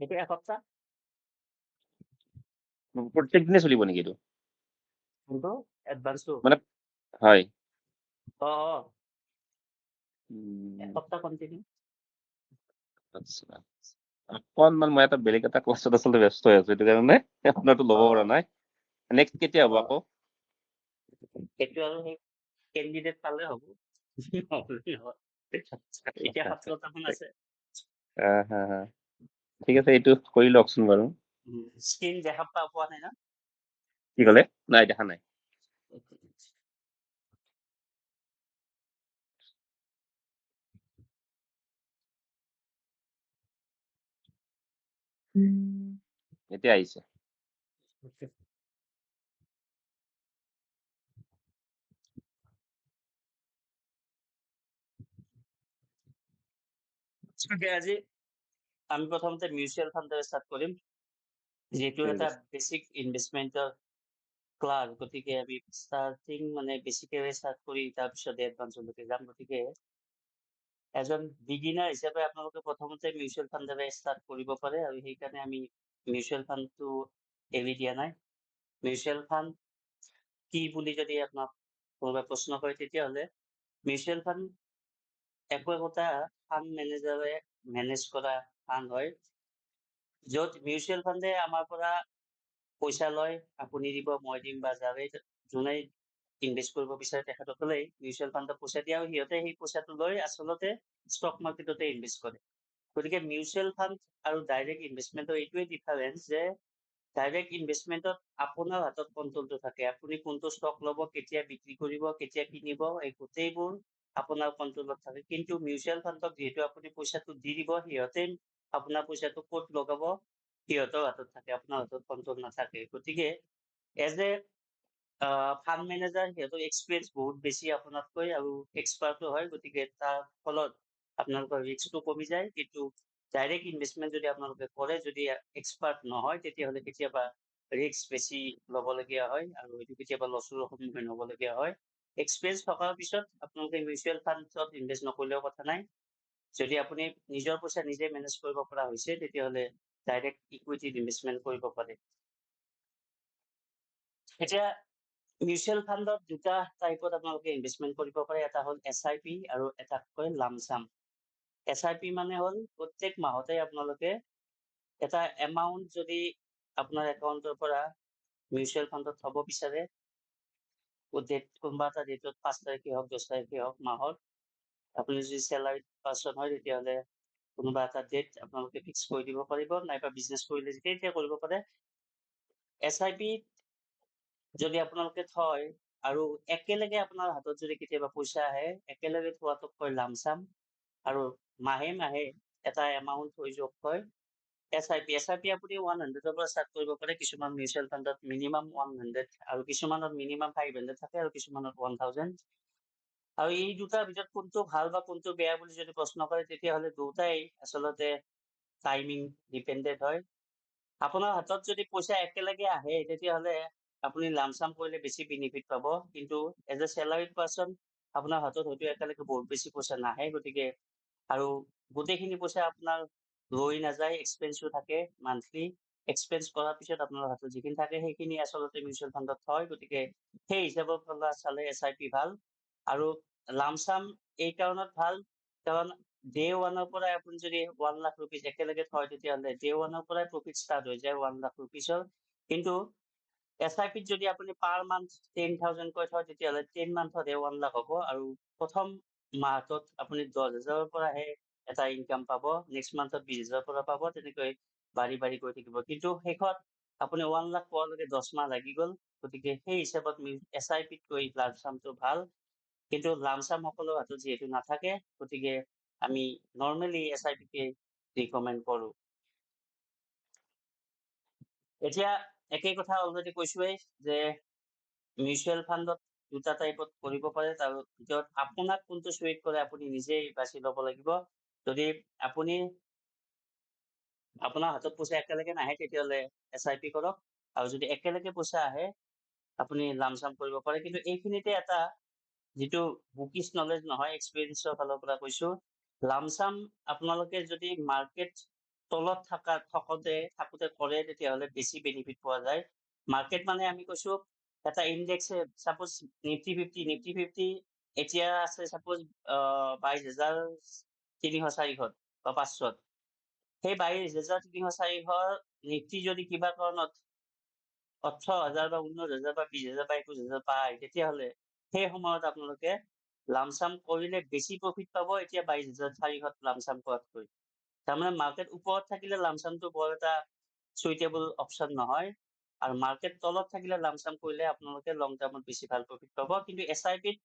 সেইটো এসপ্তাহ প্ৰত্যেক দিনে চলিব নেকি এইটো? কিন্তু এডভান্সটো মানে হয়। অ উম, এসপ্তাহ কণ্টিনিউ আচ্ছা। অকণমান মই এটা বেলেগ এটা ক্লাছত আচলতে ব্যস্ত হৈ আছো, সেইটো কাৰণে আপোনাৰটো ল'ব পৰা নাই। নেক্সট কেতিয়া হ'ব আকৌ? সেইটো আৰু সেই কেণ্ডিডেট পালে হ'ব এতিয়া 17টামান আছে হা হা ঠিক আছে, এইটো কৰি লওকচোন বাৰু। স্ক্ৰীন দেখা পোৱা নাই না কি ক'লে? নাই, দেখা নাই। এতিয়া আহিছে। আজি আমি প্ৰথমতে মিউচুৱেল ফাণ্ডেৰে ষ্টাৰ্ট কৰিম, যিহেতু ঠিক এটা আছে। বেচিক ইনভেষ্টমেণ্টৰ ক্লাছ, গতিকে আমি ষ্টাৰ্টিং মানে বেচিকেৰে ষ্টাৰ্ট কৰি তাৰপিছত এডভান্সলৈকে যাম। গতিকে এজন বিগিনাৰ হিচাপে আপোনালোকে প্ৰথমতে মিউচুৱেল ফাণ্ডেৰে ষ্টাৰ্ট কৰিব পাৰে, আৰু সেইকাৰণে আমি মিউচুৱেল ফাণ্ডটো এৰি দিয়া নাই। মিউচুৱেল ফাণ্ড কি বুলি যদি আপোনাক কোনোবাই প্ৰশ্ন কৰে, তেতিয়াহ'লে মিউচুৱেল ফাণ্ড একোটা ফাণ্ড মেনেজাৰে মেনেজ কৰা ফাণ্ড হয়, য'ত মিউচুৱেল ফাণ্ডে আমাৰ পৰা পইচা লয়, আপুনি দিব, মই দিম, বা যোনে ইনভেষ্ট কৰিব বিচাৰে তেখেতসকলেই মিউচুৱেল ফাণ্ডত পইচা দিয়ে, আৰু সিহঁতে সেই পইচাটো লৈ আচলতে ষ্টক মাৰ্কেটতে ইনভেষ্ট কৰে। গতিকে মিউচুৱেল ফাণ্ড আৰু ডাইৰেক্ট ইনভেষ্টমেণ্টৰ এইটোৱে ডিফাৰেঞ্চ যে ডাইৰেক্ট ইনভেষ্টমেণ্টত আপোনাৰ হাতত কণ্ট্ৰলটো থাকে। আপুনি কোনটো ষ্টক ল'ব, কেতিয়া বিক্ৰী কৰিব, কেতিয়া কিনিব, এই গোটেইবোৰ আপোনাৰ কণ্ট্ৰলত থাকে। কিন্তু মিউচুৱেল ফাণ্ডক যিহেতু আপুনি পইচাটো দি দিব, সিহঁতে আপোনাৰ পইচাটো ক'ত লগাব সিহঁতৰ হাতত থাকে, আপোনাৰ হাতত কণ্ট্ৰল নাথাকে। গতিকে এজ এ ফাণ্ড মেনেজাৰ সিহঁতৰ এক্সপিৰিয়েঞ্চ বহুত বেছি আপোনাতকৈ, আৰু এক্সপাৰ্টো হয়। গতিকে তাৰ ফলত আপোনালোকৰ ৰিস্কটো কমি যায়। কিন্তু ডাইৰেক্ট ইনভেষ্টমেণ্ট যদি আপোনালোকে কৰে, যদি এক্সপাৰ্ট নহয়, তেতিয়াহ'লে কেতিয়াবা ৰিস্ক বেছি ল'বলগীয়া হয়, আৰু এইটো কেতিয়াবা লছৰ সন্মুখীন হ'বলগীয়া হয়। এক্সপিৰিয়েঞ্চ থকাৰ পিছত আপোনালোকে মিউচুৱেল ফাণ্ডত ইনভেষ্ট নকৰিলেও কথা নাই। যদি আপুনি নিজৰ পইচা নিজে মেনেজ কৰিব পৰা হৈছে, তেতিয়াহ'লে ডাইৰেক্ট ইকুইটিত ইনভেষ্টমেণ্ট কৰিব পাৰে। এতিয়া মিউচুৱেল ফাণ্ডত দুটা টাইপত আপোনালোকে ইনভেষ্টমেণ্ট কৰিব পাৰে। এটা হ'ল SIP আৰু এটা কয় লামচাম। SIP মানে হ'ল প্ৰত্যেক মাহতে আপোনালোকে এটা এমাউণ্ট যদি আপোনাৰ একাউণ্টৰ পৰা মিউচুৱেল ফাণ্ডত থ'ব বিচাৰে, কোনোবা এটা ডেটত 5 তাৰিখে হওক, 10 তাৰিখে হওক মাহত, আপুনি যদি চেলাৰিড পাৰ্চন হয়, তেতিয়াহ'লে কোনোবা এটা ডেট আপোনালোকে ফিক্স কৰি দিব পাৰিব, নাইবা বিজনেছ কৰিলে যেতিয়া কৰিব পাৰে। SIP যদি আপোনালোকে থয় আৰু একেলগে আপোনাৰ হাতত যদি কেতিয়াবা পইচা আহে, একেলগে থোৱাটোক কয় লামচাম, আৰু মাহে মাহে এটা এমাউণ্ট হৈ যোগ কয় SIP আপুনি 100ৰ পৰা ষ্টাৰ্ট কৰিব পাৰে। কিছুমান মিউচুৱেল ফাণ্ডত মিনিমাম 100, আৰু কিছুমানত মিনিমাম 500 থাকে, আৰু কিছুমানত 1000। আৰু এই দুটাৰ ভিতৰত কোনটো ভাল বা কোনটো বেয়া বুলি যদি প্ৰশ্ন কৰে, তেতিয়াহ'লে দুটাই আচলতে টাইমিং ডিপেণ্ডেণ্ট হয়। আপোনাৰ হাতত যদি পইচা একেলগে আহে, তেতিয়াহ'লে আপুনি লামচাম কৰিলে বেছি বেনিফিট পাব। কিন্তু এজ এ চেলাৰিড পাৰ্চন আপোনাৰ হাতত হয়তো একেলগে বহুত বেছি পইচা নাহে, গতিকে আৰু গোটেইখিনি পইচা আপোনাৰ ৰৈ নাযায়, এক্সপেন্সো থাকে মান্থলি। এক্সপেন্স কৰাৰ পিছত আপোনাৰ হাতত যিখিনি থাকে সেইখিনি আচলতে মিউচুৱেল ফাণ্ডত থয়। গতিকে সেই হিচাপৰ পৰা চালে SIP ভাল। আৰু লামচাম এই কাৰণত ভাল, কাৰণ ডে ওৱানৰ পৰাই আপুনি যদি 1 লাখ ৰুপিজ একেলগে থয়, তেতিয়াহ'লে ডে ওৱানৰ পৰাই প্ৰফিট ষ্টাৰ্ট হৈ যায় 1 লাখ ৰুপিজৰ। কিন্তু SIP যদি আপুনি পাৰ মান্থ 10,000 কৈ থয়, তেতিয়াহ'লে 10 মান্থতহে 1 লাখ হ'ব, আৰু প্ৰথম মাহটোত আপুনি 10,000ৰ পৰাহে এটা ইনকাম পাব, নেক্সট মান্থত 20,000ৰ পৰা পাব, তেনেকৈ বাঢ়ি বাঢ়ি গৈ থাকিব। কিন্তু শেষত আপুনি 1 লাখ পোৱালৈকে 10 মাহ লাগি গ'ল। গতিকে সেই হিচাপত SIPতকৈ লামচামটো ভাল। কিন্তু লামচাম সকলৰ হাতত যিহেতু নাথাকে, গতিকে আমি নৰ্মেলি SIPকে ৰিকমেণ্ড কৰোঁ। এতিয়া একেই কথা অলৰেডি কৈছোৱেই যে মিউচুৱেল ফাণ্ডত দুটা টাইপত কৰিব পাৰে, তাৰ ভিতৰত আপোনাক কোনটো চুইট কৰে আপুনি নিজেই বাছি ল'ব লাগিব। যদি আপুনি আপোনাৰ হাতত পইচা একেলগে নাহে, তেতিয়াহ'লে SIP কৰক, আৰু যদি একেলগে পইচা আহে আপুনি লামচাম কৰিব পাৰে। কিন্তু এইখিনিতে এটা যিটো বুকিছ নলেজ নহয়, এক্সপিৰিয়েঞ্চৰ ফালৰ পৰা কৈছো, লামচাম আপোনালোকে যদি মাৰ্কেট তলত থাকোতে কৰে তেতিয়াহ'লে বেছি বেনিফিট পোৱা যায়। মাৰ্কেট মানে আমি কৈছো এটা ইণ্ডেক্স চাপোজ নিফটি ফিফটি এতিয়া আছে চাপোজ 22,300-400 বা 500। সেই 22,300-400 নিফটি যদি কিবা কাৰণত 18,000 বা 19,000 বা 20,000 বা 21,000 পায়, তেতিয়াহ'লে সেই সময়ত আপোনালোকে লামচাম কৰিলে বেছি প্ৰফিট পাব এতিয়া 22,400 লামচাম কৰাতকৈ। তাৰমানে মাৰ্কেট ওপৰত থাকিলে লামচামটো বৰ এটা চুইটেবল অপচন নহয়, আৰু মাৰ্কেট তলত থাকিলে লামচাম কৰিলে আপোনালোকে লং টাৰ্মত বেছি ভাল প্ৰফিট পাব। কিন্তু SIPত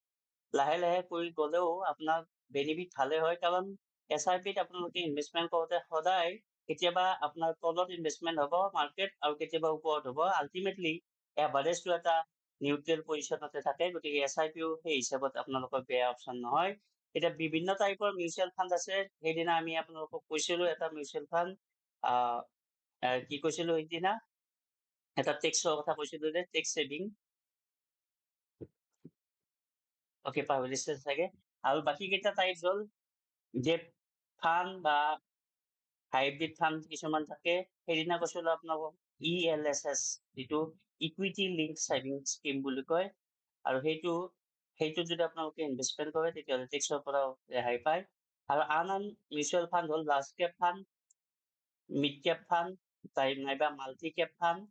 লাহে লাহে কৰি গ'লেও আপোনাৰ বেনিফিট ভালে হয়, কাৰণ SIPত আপোনালোকে ইনভেষ্টমেণ্ট কৰোঁতে সদায় কেতিয়াবা আপোনাৰ তলত ইনভেষ্টমেণ্ট হ'ব মাৰ্কেট আৰু কেতিয়াবা ওপৰত হ'ব। আল্টিমেটলি এভাৰেজটো এটা নিউট্ৰেল পজিশ্যনতে থাকে, গতিকে SIPও সেই হিচাপত আপোনালোকৰ বেয়া অপচন নহয়। এতিয়া বিভিন্ন টাইপৰ মিউচুৱেল ফাণ্ড আছে। সেইদিনা আমি আপোনালোকক কৈছিলো এটা মিউচুৱেল ফাণ্ড কি কৈছিলো সেইদিনা, এটা টেক্সৰ কথা কৈছিলো যে টেক্স ছেভিং, অকে পাহৰিছে চাগে। আৰু বাকী কেইটা টাইপ হ'ল ডেট ফাণ্ড বা হাইব্ৰিড ফাণ্ড কিছুমান থাকে। সেইদিনা কৈছিলো আপোনালোকক ELSS, যিটো ইকুইটি লিংক ছেভিং স্কিম বুলি কয়, আৰু সেইটো যদি আপোনালোকে ইনভেষ্টমেণ্ট কৰে তেতিয়াহ'লে টেক্সৰ পৰাও ৰেহাই পায়। আৰু আন মিউচুৱেল ফাণ্ড হ'ল large cap fund, mid cap fund, নাইবা multi cap fund,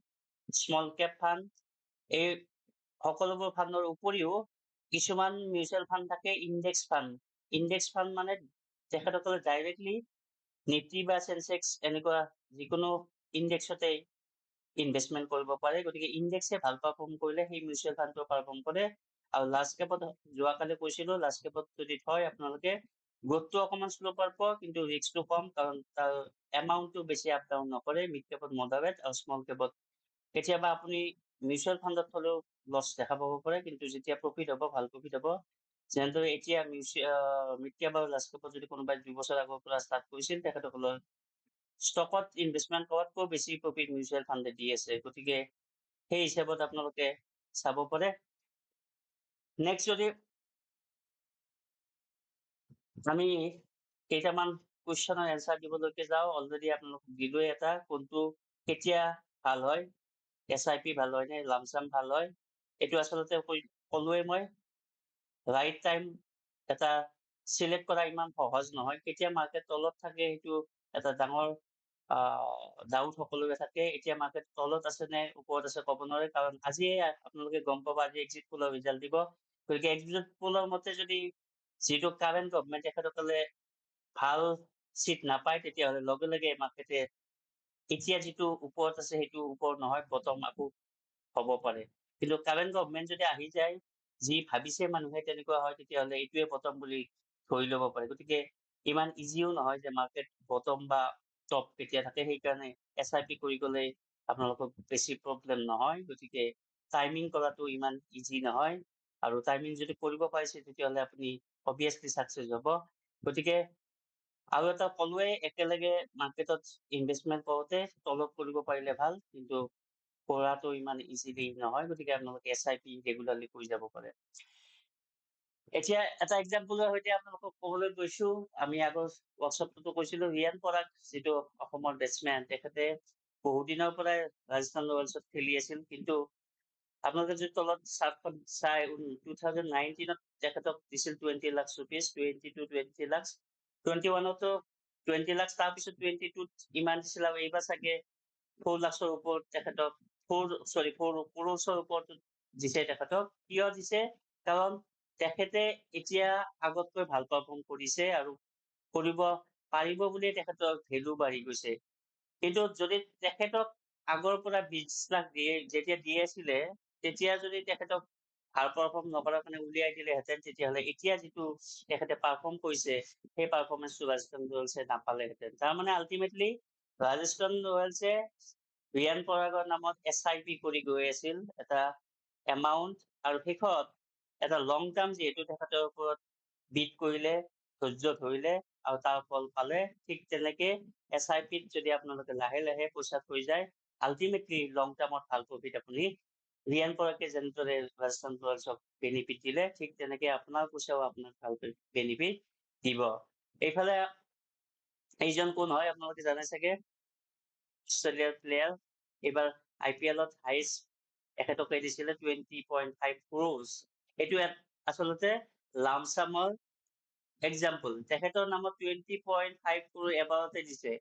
small cap fund. এই সকলোবোৰ ফাণ্ডৰ উপৰিও কিছুমান মিউচুৱেল ফাণ্ড থাকে ইণ্ডেক্স ফাণ্ড। ইণ্ডেক্স ফাণ্ড মানে তেখেতসকলে ডাইৰেক্টলি নিফটি বা চেনচেক্স এনেকুৱা যিকোনো ইণ্ডেক্সতে ইনভেষ্টমেণ্ট কৰিব পাৰে, গতিকে ইণ্ডেক্সে ভাল পাৰফৰ্ম কৰিলে সেই মিউচুৱেল ফাণ্ডটো পাৰফৰ্ম কৰে। আৰু লাৰ্জ কেপত যোৱাকালি কৈছিলো, লাৰ্জ কেপত যদি থয় আপোনালোকে গ্ৰোথটো অকণমান শ্ল' পাব, কিন্তু ৰিস্কটো কম, কাৰণ তাৰ এমাউণ্টটো বেছি আপ ডাউন নকৰে। মিড কেপত মডাৰেট আৰু স্মল কেপত কেতিয়াবা আপুনি মিউচুৱেল ফাণ্ডত থলেও লছ দেখা পাব পাৰে, কিন্তু যেতিয়া প্ৰফিট হ'ব ভাল প্ৰফিট হ'ব। যেনেদৰে এতিয়া মিড কেপ আৰু লাৰ্জ কেপত যদি কোনোবাই 2 বছৰ আগৰ পৰা ষ্টাৰ্ট কৰিছিল, তেখেতসকলৰ ষ্টকত ইনভেষ্টমেণ্ট কৰাতকৈ বেছি প্ৰফিট মিউচুৱেল ফাণ্ডে দি আছে, গতিকে সেই হিচাপত আপোনালোকে চাব পাৰে। নেক্সট যদি আমি কেইটামান কুৱেশ্যনৰ এনচাৰ দিবলৈকে যাওঁ, অলৰেডি আপোনালোকক দিলোৱে এটা, কোনটো কেতিয়া ভাল হয়, SIP ভাল হয় নে লামচাম ভাল হয়। এইটো আচলতে ক'লোৱে মই, ৰাইট টাইম এটা চিলেক্ট কৰা ইমান সহজ নহয়। কেতিয়া মাৰ্কেট তলত থাকে সেইটো এটা ডাঙৰ ডাউট সকলোৰে থাকে। এতিয়া মাৰ্কেট তলত আছে নে ওপৰত আছে ক'ব নোৱাৰে, কাৰণ আজিয়ে আপোনালোকে গম পাব, আজি এক্সিট পোলৰ ৰিজাল্ট দিব। গতিকে এক্সিট পোলৰ মতে যদি যিটো কাৰেণ্ট গভমেণ্ট তেখেতসকলে ভাল চিট নাপায়, তেতিয়াহ'লে লগে লগে মাৰ্কেটে এতিয়া যিটো ওপৰত আছে সেইটো ওপৰত নহয়, বটম আকৌ হ'ব পাৰে। কিন্তু কাৰেণ্ট গভমেণ্ট যদি আহি যায়, যি ভাবিছে মানুহে তেনেকুৱা হয়, তেতিয়াহ'লে এইটোৱে বটম বুলি ধৰি ল'ব পাৰে। গতিকে ইমান ইজিও নহয় যে মাৰ্কেট বটম বা টপ কেতিয়া থাকে। সেইকাৰণে SIP কৰি গ'লে আপোনালোকৰ বেছি প্ৰব্লেম নহয়। গতিকে টাইমিং কৰাটো ইমান ইজি নহয়, আৰু টাইমিং যদি কৰিব পাৰিছে তেতিয়াহ'লে আপুনি অবভিয়াছলি ছাকচেছ হ'ব। গতিকে আৰু এটা ক'লোৱে, একেলগে মাৰ্কেটত ইনভেষ্টমেণ্ট কৰোঁতে তলত কৰিব পাৰিলে ভাল, কিন্তু কৰাটো ইমান ইজিলি নহয়। গতিকে আপোনালোকে SIP ৰেগুলাৰলি কৰি যাব পাৰে। এতিয়া এটা এক্সাম্পলৰ সৈতে আপোনালোকক ক'বলৈ গৈছো, আমি আগৰ ৱৰ্কশ্বপটো কৈছিলো ৰিয়ান পৰাগ, যিটো অসমৰ বেটছমেন, তেখেতে বহু দিনৰ পৰাই ৰাজস্থান ৰয়েলছত খেলি আছিল। কিন্তু আপোনালোকে যদি তলত চাৰ্টখন চাই 2019ত তেখেতক দিছিল 20 লাখ ৰুপিজ, 20 লাখ, 21তো 20 লাখ, তাৰপিছত 22ত ইমান দিছিল, আৰু এইবাৰ চাগে 4 লাখৰ ওপৰত তেখেতক 4 crores ওপৰত দিছে তেখেতক। কিয় দিছে? কাৰণ তেখেতে এতিয়া আগতকৈ ভাল পাৰফৰ্ম কৰিছে আৰু কৰিব পাৰিব বুলিয়ে তেখেতৰ ভেলু বাঢ়ি গৈছে। কিন্তু যদি তেখেতক আগৰ পৰা 20 লাখ যেতিয়া দি আছিলে, তেতিয়া যদি তেখেতক ভাল পাৰফৰ্ম নকৰাৰ কাৰণে উলিয়াই দিলেহেঁতেন, তেতিয়াহ'লে এতিয়া যিটো তেখেতে পাৰফৰ্ম কৰিছে সেই পাৰফৰ্মেঞ্চটো ৰাজস্থান ৰয়েলছে নাপালেহেঁতেন। তাৰমানে আল্টিমেটলি ৰাজস্থান ৰয়েলছে ৰিয়ান পৰাগৰ নামত SIP কৰি গৈ আছিল এটা এমাউণ্ট, আৰু শেষত এটা লং টাৰ্ম যিহেতু তেখেতৰ ওপৰত বিট কৰিলে, ধৈৰ্য ধৰিলে আৰু তাৰ ফল পালে, ঠিক তেনেকে SIPত যদি আপোনালোকে লাহে লাহে পইচা থৈ যায়, আল্টিমেটলি লং টাৰ্মত ভাল প্ৰফিট আপুনি ৰিয়ান পৰাগে যেনেদৰে ৰাজস্থান ৰয়েলছক বেনিফিট দিলে, ঠিক তেনেকে আপোনাৰ পইচাও আপোনাক ভাল বেনিফিট দিব। এইফালে এইজন কোন হয় আপোনালোকে জানে চাগে, অষ্ট্ৰেলিয়াৰ প্লেয়াৰ, এইবাৰ IPL-ত হাইষ্ট এখেতকে দিছিলে 20.5 crores। এইটো আচলতে লামচামৰ এক্সাম্পল। তেখেতৰ নামত 20.5 crore এবাৰতে দিছে।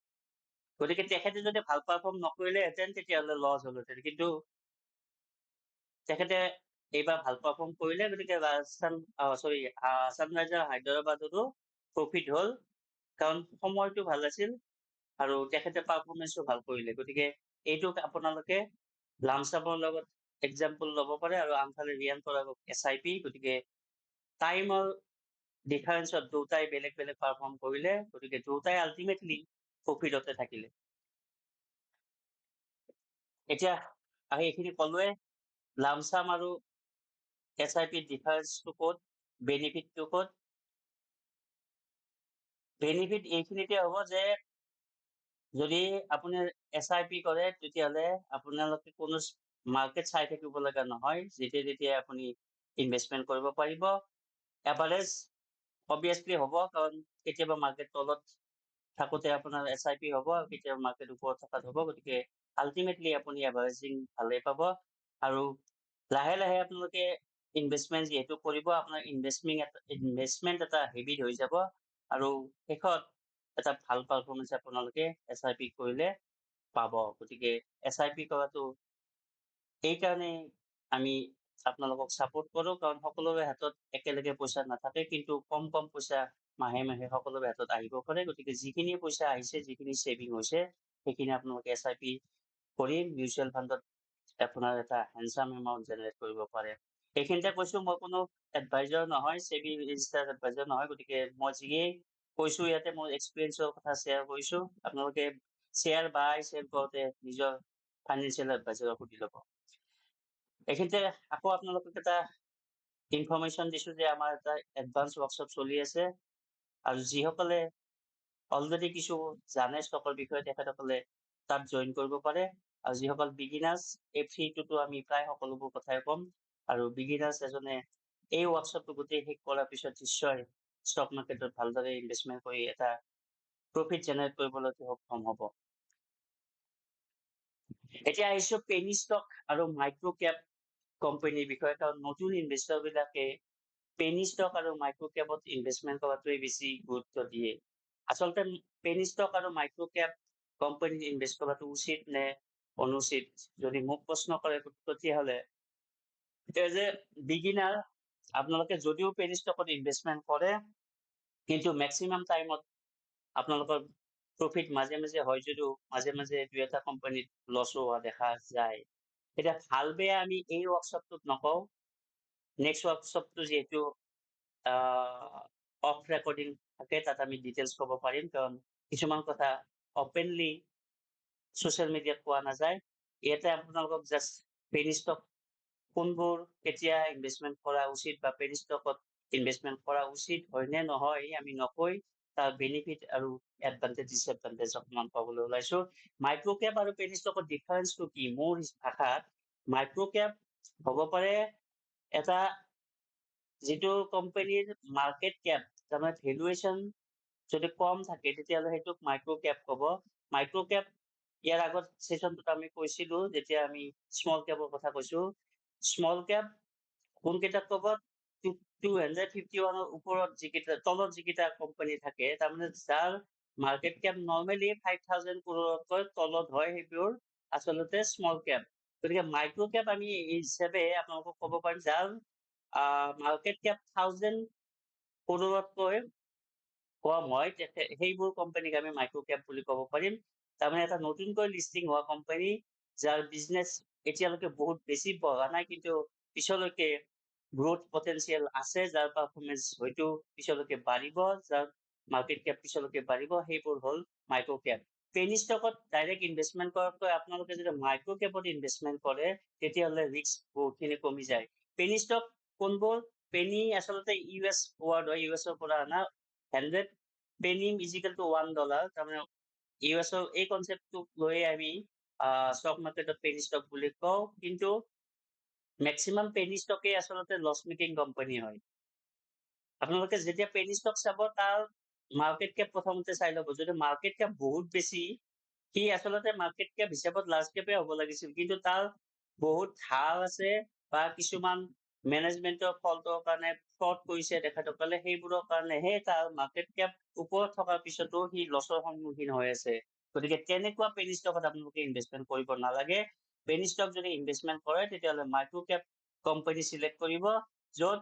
গতিকে তেখেতে যদি ভাল পাৰফৰ্ম নকৰিলেহেঁতেন তেতিয়াহ'লে লছ হ'লহেঁতেন, কিন্তু তেখেতে এইবাৰ ভাল পাৰফৰ্ম কৰিলে, গতিকে ছানৰাইজাৰ হায়দৰাবাদতো প্ৰফিট হ'ল, কাৰণ সময়টো ভাল আছিল আৰু তেখেতে পাৰফৰ্মেঞ্চো ভাল কৰিলে। গতিকে এইটো আপোনালোকে লামচামৰ লগত এক্সাম্পল ল'ব পাৰে, আৰু আনফালে ৰিয়ান পৰাগক SIP। গতিকে টাইমৰ ডিফাৰেঞ্চত দুটাই বেলেগ বেলেগ পাৰফৰ্ম কৰিলে, গতিকে দুটাই আল্টিমেটলি প্ৰফিটতে থাকিলে। এতিয়া আহি এইখিনি ক'লোৱে, লামচাম আৰু SIP ডিফাৰেঞ্চটো ক'ত, বেনিফিটটো ক'ত। বেনিফিট এইখিনিতে হ'ব যে যদি আপুনি SIP কৰে তেতিয়াহ'লে আপোনালোকে কোনো মাৰ্কেট চাই থাকিব লগা নহয়, যেতিয়া আপুনি ইনভেষ্টমেণ্ট কৰিব পাৰিব। এভাৰেজ অবভিয়াছলি হ'ব, কাৰণ কেতিয়াবা মাৰ্কেট তলত থাকোঁতে আপোনাৰ SIP হ'ব, আৰু কেতিয়াবা মাৰ্কেট ওপৰত থকাত হ'ব। গতিকে আল্টিমেটলি আপুনি এভাৰেজিং ভালেই পাব, আৰু লাহে লাহে আপোনালোকে ইনভেষ্টমেণ্ট যিহেতু কৰিব, আপোনাৰ ইনভেষ্টমেণ্ট এটা হেবিট হৈ যাব, আৰু শেষত এটা ভাল পাৰফৰ্মেঞ্চ আপোনালোকে SIP কৰিলে পাব। গতিকে SIP কৰাটো এইকাৰণে আমি আপোনালোকক ছাপোৰ্ট কৰোঁ, কাৰণ সকলোৰে হাতত একেলগে পইচা নাথাকে, কিন্তু কম কম পইচা মাহে মাহে সকলোৰে হাতত আহিব পাৰে। গতিকে যিখিনি পইচা আহিছে, যিখিনি ছেভিং হৈছে, সেইখিনি আপোনালোকে SIP কৰি মিউচুৱেল ফাণ্ডত আপোনাৰ এটা হেণ্ডচাম এমাউণ্ট জেনেৰেট কৰিব পাৰে। এইখিনিতে কৈছো, মই কোনো এডভাইজাৰ নহয়, SEBI ৰেজিষ্টাৰ্ড এডভাইজাৰ নহয়। গতিকে মই যিয়ে কৈছো ইয়াতে মোৰ এক্সপিৰিয়েঞ্চৰ কথা শ্বেয়াৰ কৰিছো। আপোনালোকে শ্বেয়াৰ বাই চেল কৰোঁতে নিজৰ ফাইনেন্সিয়েল এডভাইজাৰক সুধি ল'ব। এইখিনিতে আকৌ আপোনালোকক এটা ইনফৰমেশ্যন দিছো যে আমাৰ এটা এডভান্স ৱৰ্কশ্বপ চলি আছে, আৰু যিসকলে অলৰেডি কিছু জানে ষ্টকৰ বিষয়ে তেখেতসকলে তাত জইন কৰিব পাৰে, আৰু যিসকল বিগিনাৰ্ছ, এই ফ্ৰীটোতো আমি প্ৰায় সকলোবোৰ কথাই ক'ম, আৰু বিগিনাৰ্ছ এজনে এই ৱৰ্কশ্বপটো গোটেই শেষ কৰাৰ পিছত নিশ্চয় ষ্টক মাৰ্কেটত ভালদৰে ইনভেষ্টমেণ্ট কৰি এটা প্ৰফিট জেনেৰেট কৰিবলৈ সক্ষম হ'ব। এতিয়া আহিছো পেনী ষ্টক আৰু মাইক্ৰ' কেপ কোম্পানীৰ বিষয়ে, কাৰণ নতুন ইনভেষ্টৰ বিলাকে পেনী ষ্টক আৰু মাইক্ৰ' কেপত ইনভেষ্টমেণ্ট কৰাটোৱে বেছি গুৰুত্ব দিয়ে। আচলতে পেনী ষ্টক আৰু মাইক্ৰ' কেপ কোম্পানীত ইনভেষ্ট কৰাটো উচিত নে অনুচিত, যদি মোক প্ৰশ্ন কৰে তেতিয়াহ'লে এজ এ বিগিনাৰ আপোনালোকে যদিও পেনী ষ্টকত ইনভেষ্টমেণ্ট কৰে, কিন্তু মেক্সিমাম টাইমত আপোনালোকৰ প্ৰফিট মাজে মাজে হয় যদিও মাজে মাজে দুই এটা কোম্পানীত লছো হোৱা দেখা যায়। এতিয়া ভাল বেয়া আমি এই ৱৰ্কশ্বপটোত নকওঁ। নেক্সট ৱৰ্কশ্বপটো যিহেতু অফ ৰেকৰ্ডিং থাকে, তাত আমি ডিটেইলছ ক'ব পাৰিম, কাৰণ কিছুমান কথা অপেনলি ছ'চিয়েল মিডিয়াত পোৱা নাযায়। ইয়াতে আপোনালোকক জাষ্ট পেনী ষ্টক কোনবোৰ কেতিয়া ইনভেষ্টমেণ্ট কৰা উচিত, বা পেনী ষ্টকত ইনভেষ্টমেণ্ট কৰা উচিত হয় নে নহয় আমি নকৈ তাৰ বেনিফিট আৰু এডভান্টেজ ডিসএডভান্টেজ অকমান ক'বলৈ ওলাইছো। মাইক্ৰ' কেপ আৰু পেনী ষ্টকৰ ডিফাৰেন্সটো কি? মোৰ ভাষাত মাইক্ৰ' কেপ হ'ব পাৰে এটা যিটো কোম্পানীৰ মাৰ্কেট কেপ, তাৰমানে ভেলুৱেশ্যন যদি কম থাকে তেতিয়াহ'লে সেইটোক মাইক্ৰ' কেপ ক'ব। মাইক্ৰ' কেপ ইয়াৰ আগত ছেশ্যনটোত আমি কৈছিলো, যেতিয়া আমি স্মল কেপৰ কথা কৈছো। স্মল কেপ কোনকেইটাক ক'ব? 251 ওপৰত যিকেইটা, তলত যিকেইটা কোম্পানী থাকে, তাৰমানে যাৰ মাৰ্কেট কেপ নৰ্মেলি 5,000 crore তলত হয়, সেইবোৰ আচলতে স্মল কেপ। গতিকে মাইক্ৰ' কেপ আমি এই হিচাপে আপোনালোকক ক'ব পাৰিম যাৰ মাৰ্কেট কেপ 1,000 crore কম হয়, সেইবোৰ কোম্পানীক আমি মাইক্ৰ' কেপ বুলি ক'ব পাৰিম। তাৰমানে এটা নতুনকৈ লিষ্টিং হোৱা কোম্পানী, যাৰ বিজনেছ এতিয়ালৈকে বহুত বেছি বঢ়া নাই, কিন্তু পিছলৈকে গ্ৰোথ পটেনচিয়েল আছে, যাৰ পাৰফৰ্মেঞ্চ হয়তো পিছলৈকে বাঢ়িব, যাৰ মাৰ্কেট কেপ পিছলৈকে বাঢ়িব, সেইবোৰ হ'ল মাইক্ৰ' কেপ। পেনী ষ্টকত ডাইৰেক্ট ইনভেষ্টমেণ্ট কৰাতকৈ আপোনালোকে যদি মাইক্ৰ' কেপত ইনভেষ্টমেণ্ট কৰে তেতিয়াহ'লে ৰিস্ক বহুতখিনি কমি যায়। পেনী ষ্টক কোনবোৰ? পেনী আচলতে US ৱৰ্ড হয়, US ৰ পৰা অনা। 100 penny is equal to $1, তাৰমানে US ৰ এই কনচেপ্টটোক লৈ আমি ষ্টক মাৰ্কেটত পেনী ষ্টক বুলি কওঁ, কিন্তু মেক্সিমাম পেনী ষ্টকে আচলতে লছ মেকিং কোম্পানী হয়। আপোনালোকে যেতিয়া পেনী ষ্টক চাব, তাৰ মাৰ্কেট কেপ প্ৰথমতে চাই ল'ব। যদি মাৰ্কেট কেপ বহুত বেছি, সি আচলতে মাৰ্কেট কেপ হিচাপত লাৰ্জ কেপে হ'ব লাগিছিল, কিন্তু তাৰ বহুত ধাৰ আছে বা কিছুমান মেনেজমেন্টৰ ফল্টৰ কাৰণে ফ্ৰড কৰিছে তেখেতসকলে, সেইবোৰৰ কাৰণেহে তাৰ মাৰ্কেট কেপ ওপৰত থকাৰ পিছতো সি লছৰ সন্মুখীন হৈ আছে। গতিকে তেনেকুৱা পেনী ষ্টকত আপোনালোকে ইনভেষ্টমেন্ট কৰিব নালাগে। পেনী ষ্টক যদি ইনভেষ্টমেন্ট কৰে তেতিয়াহ'লে মাইক্ৰ কেপ কোম্পানী চিলেক্ট কৰিব, য'ত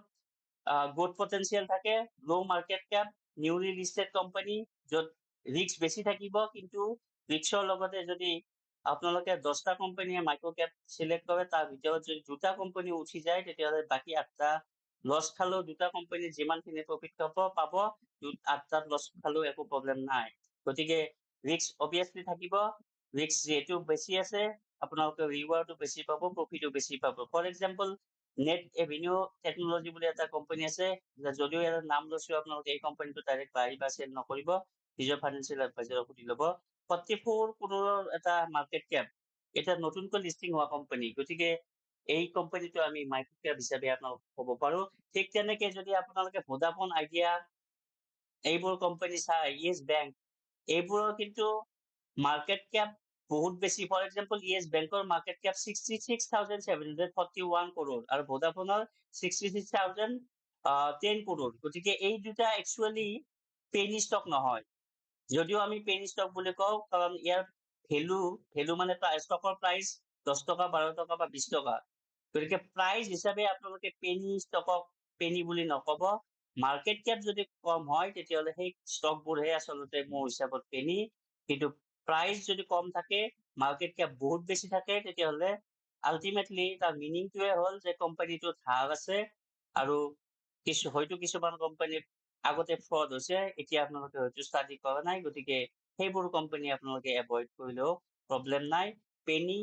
গ্ৰোথ পটেনচিয়েল থাকে, low market cap, newly listed company, য'ত ৰিস্ক বেছি থাকিব, কিন্তু ৰিস্কৰ লগতে যদি আপোনালোকে 10টা কোম্পানীয়ে মাইক্ৰ কেপ চিলেক্ট কৰে, তাৰ ভিতৰত যদি 2টা কোম্পানী উঠি যায় তেতিয়াহ'লে বাকী 8টা লছ খালেও 2টা কোম্পানী যিমানখিনি প্ৰফিট পাব 8টাত লছ খালেও একো প্ৰব্লেম নাই। গতিকে ৰিস্ক অবভিয়াছলি থাকিব, ৰিস্ক যিহেতু বেছি আছে আপোনালোকে ৰিৱাৰ্ডো বেছি পাব, প্ৰফিটো বেছি পাব। For example Net Avenue Technology বুলি এটা কোম্পানী আছে, যদিও ইয়াৰ নাম লৈছো, আপোনালোকে এই কোম্পানীটো ডাইৰেক্ট বাই বা চেল নকৰিব, নিজৰ ফাইনেন্সিয়েল এডভাইজাৰক সুধি ল'ব। 44 কৰোৰৰ এটা মাৰ্কেট কেপ, এটা নতুনকৈ লিষ্টিং হোৱা কোম্পানী, গতিকে এই কোম্পানীটো আমি মাইক্ৰ কেপ হিচাপে আপোনালোকক ক'ব পাৰো। ঠিক তেনেকে যদি আপোনালোকে ভোডাফোন আইডিয়া এইবোৰ কোম্পানী চাই, য়েছ বেংক, এইবোৰৰ কিন্তু মাৰ্কেট কেপ বহুত বেছি। ফৰ এক্সাম্পল য়েছ বেংকৰ মাৰ্কেট কেপ 66,741 কৰোৰ আৰু ভোডাফোনৰ 66,010 কৰোৰ। গতিকে এই দুটা একচুৱেলি পেনী ষ্টক নহয়, যদিও আমি পেনী ষ্টক বুলি কওঁ, কাৰণ ইয়াৰ ভেলু মানে ষ্টকৰ প্ৰাইচ 10 টকা, 12 টকা বা 20 টকা। গতিকে প্ৰাইচ হিচাপে আপোনালোকে পেনী ষ্টকক পেনী বুলি নকব। মাৰ্কেট কেপ যদি কম হয় তেতিয়াহ'লে সেই ষ্টকবোৰহে আচলতে মোৰ হিচাপত পেনী, কিন্তু প্ৰাইচ যদি কম থাকে, মাৰ্কেট কেপ বহুত বেছি থাকে, তেতিয়াহ'লে আল্টিমেটলি তাৰ মিনিংটোৱে হ'ল যে কোম্পানীটো ধাৰ আছে আৰু হয়তো কিছুমান কোম্পানীত আগতে ফ্ৰড হৈছে, এতিয়া আপোনালোকে হয়তো ষ্টাডি কৰা নাই, গতিকে সেইবোৰ কোম্পানী আপোনালোকে এভইড কৰিলেও প্ৰব্লেম নাই। পেনী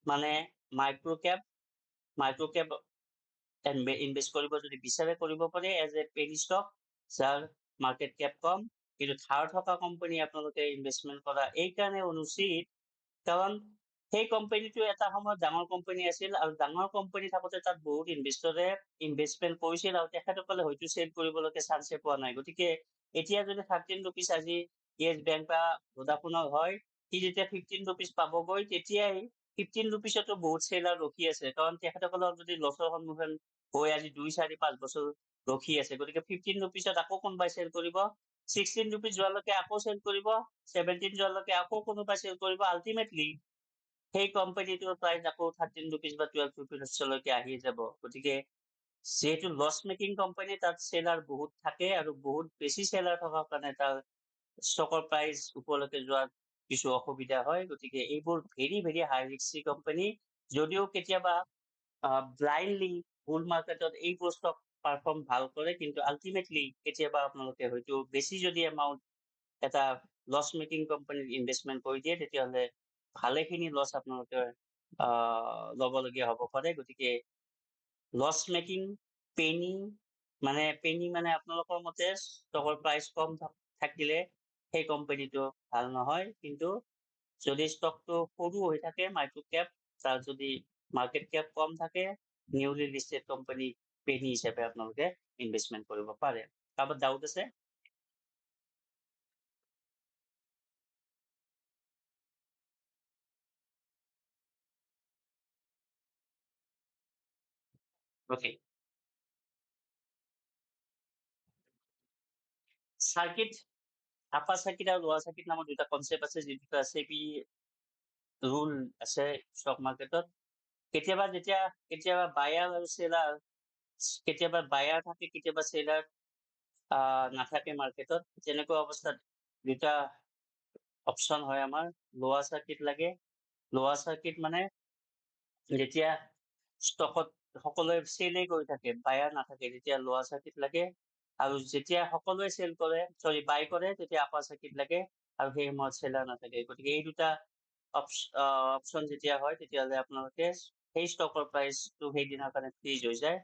মানে মাইক্ৰ কেপ ইনভেষ্ট কৰিব যদি বিচাৰে কৰিব পাৰে এজ এ পেনী ষ্টক, যাৰ মাৰ্কেট কেপ কম, কিন্তু ধাৰ থকা কোম্পানী আপোনালোকে ইনভেষ্টমেন্ট কৰা এই কাৰণে অনুচিত, কাৰণ সেই কোম্পানীটো এটা সময়ত ডাঙৰ কোম্পানী আছিল আৰু ডাঙৰ কোম্পানী থাকোতে তাত বহুত ইনভেষ্টৰে ইনভেষ্টমেন্ট কৰিছিল আৰু তেখেতসকলে হয়তো চেল কৰিবলৈকে চান্সে পোৱা নাই। গতিকে এতিয়া যদি 13 ৰুপিজ আজি য়েছ বেংক বা ভোডাফোনৰ হয়, সি যেতিয়া 15 ৰুপিজ পাবগৈ, তেতিয়াই 15 ৰুপিজতো বহুত চেলাৰ ৰখি আছে, কাৰণ তেখেতসকলৰ যদি লছৰ সন্মুখীন হৈ আজি 2, 4, 5 বছৰ ৰখি আছে। গতিকে 15 ৰুপিজত আকৌ কোনোবাই চেল কৰিব, 16 ৰুপিজ যোৱালৈকে আকৌ চেল কৰিব, 17 যোৱালৈকে আকৌ কোনোবাই চেল কৰিব, আল্টিমেটলি সেই কোম্পানীটোৰ প্ৰাইচ আকৌ 13 ৰুপিজ বা 12 ৰুপিজলৈকে আহি যাব। গতিকে যিহেতু লছ মেকিং কোম্পানী, তাত চেলাৰ বহুত থাকে আৰু বহুত বেছি চেলাৰ থকাৰ কাৰণে তাৰ ষ্টকৰ প্ৰাইচ ওপৰলৈকে যোৱাৰ কিছু অসুবিধা হয়। গতিকে এইবোৰ ভেৰি ভেৰি হাই ৰিস্কি কোম্পানী, যদিও কেতিয়াবা ব্লাইণ্ডলি বুল মাৰ্কেটত এইবোৰ ষ্টক পাৰফৰ্ম ভাল কৰে, কিন্তু আল্টিমেটলি কেতিয়াবা আপোনালোকে হয়তো বেছি যদি এমাউণ্ট এটা লছ মেকিং কোম্পানীত ইনভেষ্টমেন্ট কৰি দিয়ে, তেতিয়াহ'লে ভালেখিনি লছ আপোনালোকে ল'বলগীয়া হ'ব পাৰে। গতিকে লছ মেকিং পেনী মানে আপোনালোকৰ মতে ষ্টকৰ প্ৰাইচ কম থাকিলে সেই কোম্পানীটো ভাল নহয়, কিন্তু যদি ষ্টকটো সৰু হৈ থাকে মাইক্ৰ কেপ, তাৰ যদি মাৰ্কেট কেপ কম থাকে, নিউলি লিষ্টেড কোম্পানী পেনী হিচাপে আপোনালোকে ইনভেষ্টমেন্ট কৰিব পাৰে। কাৰোবাৰ ডাউট আছে? ওকে, চাৰ্কিট, আপাৰ চাৰ্কিট আৰু লোৱাৰ চাৰ্কিট নামৰ দুটা কনচেপ্ট আছে, যি দুটা চেবি ৰুল আছে ষ্টক মাৰ্কেটত। কেতিয়াবা বায়াৰ আৰু চেলাৰ, কেতিয়াবা বায়াৰ থাকে, কেতিয়াবা চেলাৰ নাথাকে মাৰ্কেটত। তেনেকুৱা অৱস্থাত দুটা অপচন হয় আমাৰ। লোৱাৰ চাৰ্কিট লাগে, লোৱাৰ চাৰ্কিট মানে যেতিয়া ষ্টকত সকলোৱে চেলে কৰি থাকে, বায়াৰ নাথাকে, তেতিয়া লোৱাৰ চাৰ্কিট লাগে, আৰু যেতিয়া সকলোৱে বাই কৰে, তেতিয়া আপাৰ চাৰ্কিট লাগে, আৰু সেই সময়ত চেলাৰ নাথাকে। গতিকে এই দুটা অপচন যেতিয়া হয়, তেতিয়াহ'লে আপোনালোকে সেই ষ্টকৰ প্ৰাইচটো সেইদিনৰ কাৰণে ফ্ৰিজ হৈ যায়,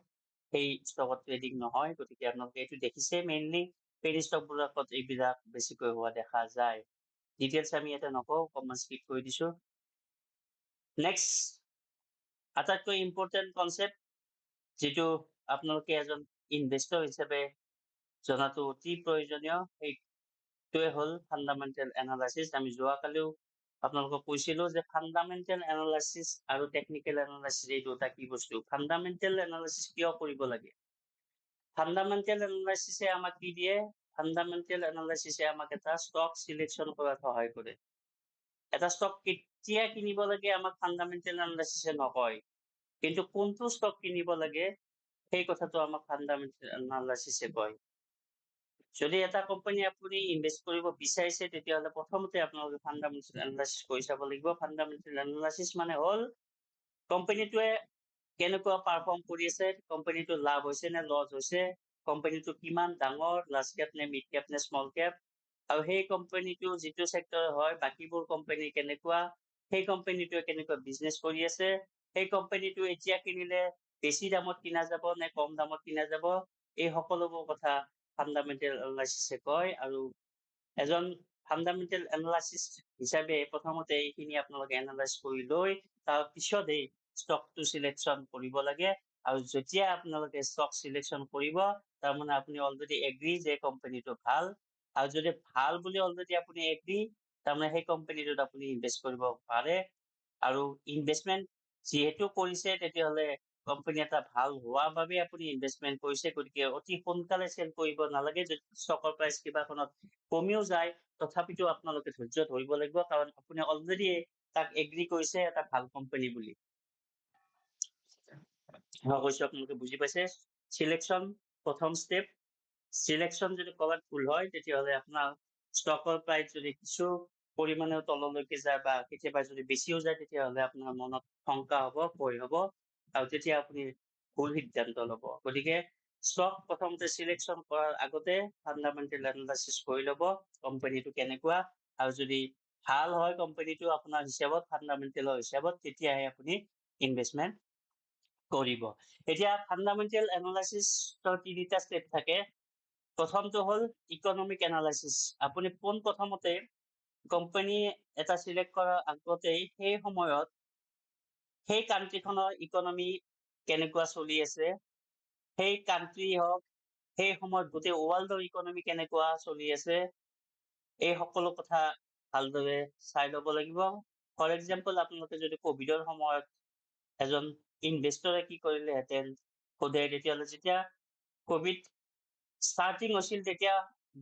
সেই ষ্টকত ট্ৰেডিং নহয়। গতিকে আপোনালোকে এইটো দেখিছে, মেইনলি পেনী ষ্টকবোৰত এইবিলাক বেছিকৈ হোৱা দেখা যায়। ডিটেইলছ আমি ইয়াতে নকওঁ, অকণমান স্কিপ কৰি দিছো। নেক্সট আটাইতকৈ ইম্পৰ্টেণ্ট কনচেপ্ট, যিটো আপোনালোকে এজন ইনভেষ্টৰ হিচাপে জনাটো অতি প্ৰয়োজনীয়, সেইটোৱে হ'ল ফাণ্ডামেণ্টেল এনালাইচিছ। আমি যোৱাকালিও আপোনালোকক কৈছিলো যে ফাণ্ডামেণ্টেল এনালাইচিছ আৰু টেকনিকেল এনালাইচিছ এই দুটা কি বস্তু। ফাণ্ডামেণ্টেল এনালাইচিছ কিয় কৰিব লাগে? ফাণ্ডামেণ্টেল এনালাইচিছে আমাক কি দিয়ে? ফাণ্ডামেণ্টেল এনালাইচিছে আমাক এটা ষ্টক চিলেকশ্যন কৰাত সহায় কৰে। এটা ষ্টক কেতিয়া কিনিব লাগে আমাক ফাণ্ডামেণ্টেল এনালাইচিছে নকয়, কিন্তু কোনটো ষ্টক কিনিব লাগে সেই কথাটো আমাক ফাণ্ডামেণ্টেল এনালাইচিছে কয়। যদি এটা কোম্পানী আপুনি ইনভেষ্ট কৰিব বিচাৰিছে তেতিয়াহ'লে প্ৰথমতে আপোনালোকে ফাণ্ডামেণ্টেল এনালাইচিছ কৰি চাব লাগিব। ফাণ্ডামেণ্টেল এনালাইচিছ মানে হ'ল কোম্পানীটোৱে কেনেকুৱা পাৰফৰ্ম কৰি আছে, কোম্পানীটো লাভ হৈছে নে লছ হৈছে, কোম্পানীটো কিমান ডাঙৰ, লাৰ্জ কেপ নে মিড কেপ নে স্মল কেপ, আৰু সেই কোম্পানীটো যিটো চেক্টৰ হয় বাকীবোৰ কোম্পানী কেনেকুৱা, সেই কোম্পানীটোৱে কেনেকুৱা বিজনেছ কৰি আছে, সেই কোম্পানীটো এতিয়া কিনিলে বেছি দামত কিনা যাব নে কম দামত কিনা যাব, এই সকলোবোৰ কথা ফাণ্ডামেণ্টেল এনালাইচিছে কয়। আৰু এজন ফাণ্ডামেণ্টেল এনালাইচিছ হিচাপে প্ৰথমতে এইখিনি আপোনালোকে এনালাইজ কৰি লৈ তাৰ পিছতহে ষ্টকটো চিলেকশ্যন কৰিব লাগে। আৰু যেতিয়া আপোনালোকে ষ্টক চিলেকশ্যন কৰিব তাৰমানে আপুনি অলৰেডি এগ্ৰি যে কোম্পানীটো ভাল, আৰু যদি ভাল বুলি অলৰেডি আপুনি এগ্ৰি তাৰমানে সেই কোম্পানীটোত আপুনি ইনভেষ্ট কৰিব পাৰে। আৰু ইনভেষ্টমেণ্ট যিহেতু কৰিছে তেতিয়াহ'লে কোম্পানী এটা ভাল হোৱাৰ বাবে আপুনি ইনভেষ্টমেণ্ট কৰিছে, গতিকে অতি সোনকালে চেল কৰিব নালাগে। যদি ষ্টকৰ প্ৰাইচ কিবাখনত কমিও যায় তথাপিতো আপোনালোকে ধৈৰ্য ধৰিব লাগিব, কাৰণ আপুনি অলৰেডি তাক এগ্ৰি কৰিছে এটা ভাল কোম্পানী বুলি। মই কৈছো আপোনালোকে বুজি পাইছে। চিলেকশ্যন প্ৰথম ষ্টেপ। চিলেকশ্যন যদি ক'ৰবাত ভুল হয় তেতিয়াহ'লে আপোনাৰ ষ্টকৰ প্ৰাইচ যদি কিছু পৰিমাণে তললৈকে যায় বা কেতিয়াবা যদি বেছিও যায় তেতিয়াহ'লে আপোনাৰ মনত শংকা হ'ব, ভয় হ'ব, আৰু তেতিয়া আপুনি ভুল সিদ্ধান্ত ল'ব। গতিকে ষ্টক প্ৰথমতে চিলেকশ্যন কৰাৰ আগতে ফাণ্ডামেণ্টেল এনালাইচিছ কৰি ল'ব কোম্পানীটো কেনেকুৱা, আৰু যদি ভাল হয় কোম্পানীটো আপোনাৰ হিচাপত ফাণ্ডামেণ্টেলৰ হিচাপত তেতিয়াহে আপুনি ইনভেষ্টমেণ্ট কৰিব। এতিয়া ফাণ্ডামেণ্টেল এনালাইচিছৰ তিনিটা ষ্টেপ থাকে। প্ৰথমটো হ'ল ইকনমিক এনালাইচিছ। আপুনি পোন প্ৰথমতে কোম্পানী এটা চিলেক্ট কৰাৰ আগতেই সেই সময়ত সেই কাণ্ট্ৰিখনৰ ইকনমি কেনেকুৱা চলি আছে, সেই কাণ্ট্ৰি হওক সেই সময়ত গোটেই ৱৰ্ল্ডৰ ইকনমি কেনেকুৱা চলি আছে, এই সকলো কথা ভালদৰে চাই ল'ব লাগিব। ফৰ এক্সাম্পল আপোনালোকে যদি কভিডৰ সময়ত এজন ইনভেষ্টৰে কি কৰিলেহেঁতেন সোধে, তেতিয়াহ'লে যেতিয়া কভিড ষ্টাৰ্টিং হৈছিল তেতিয়া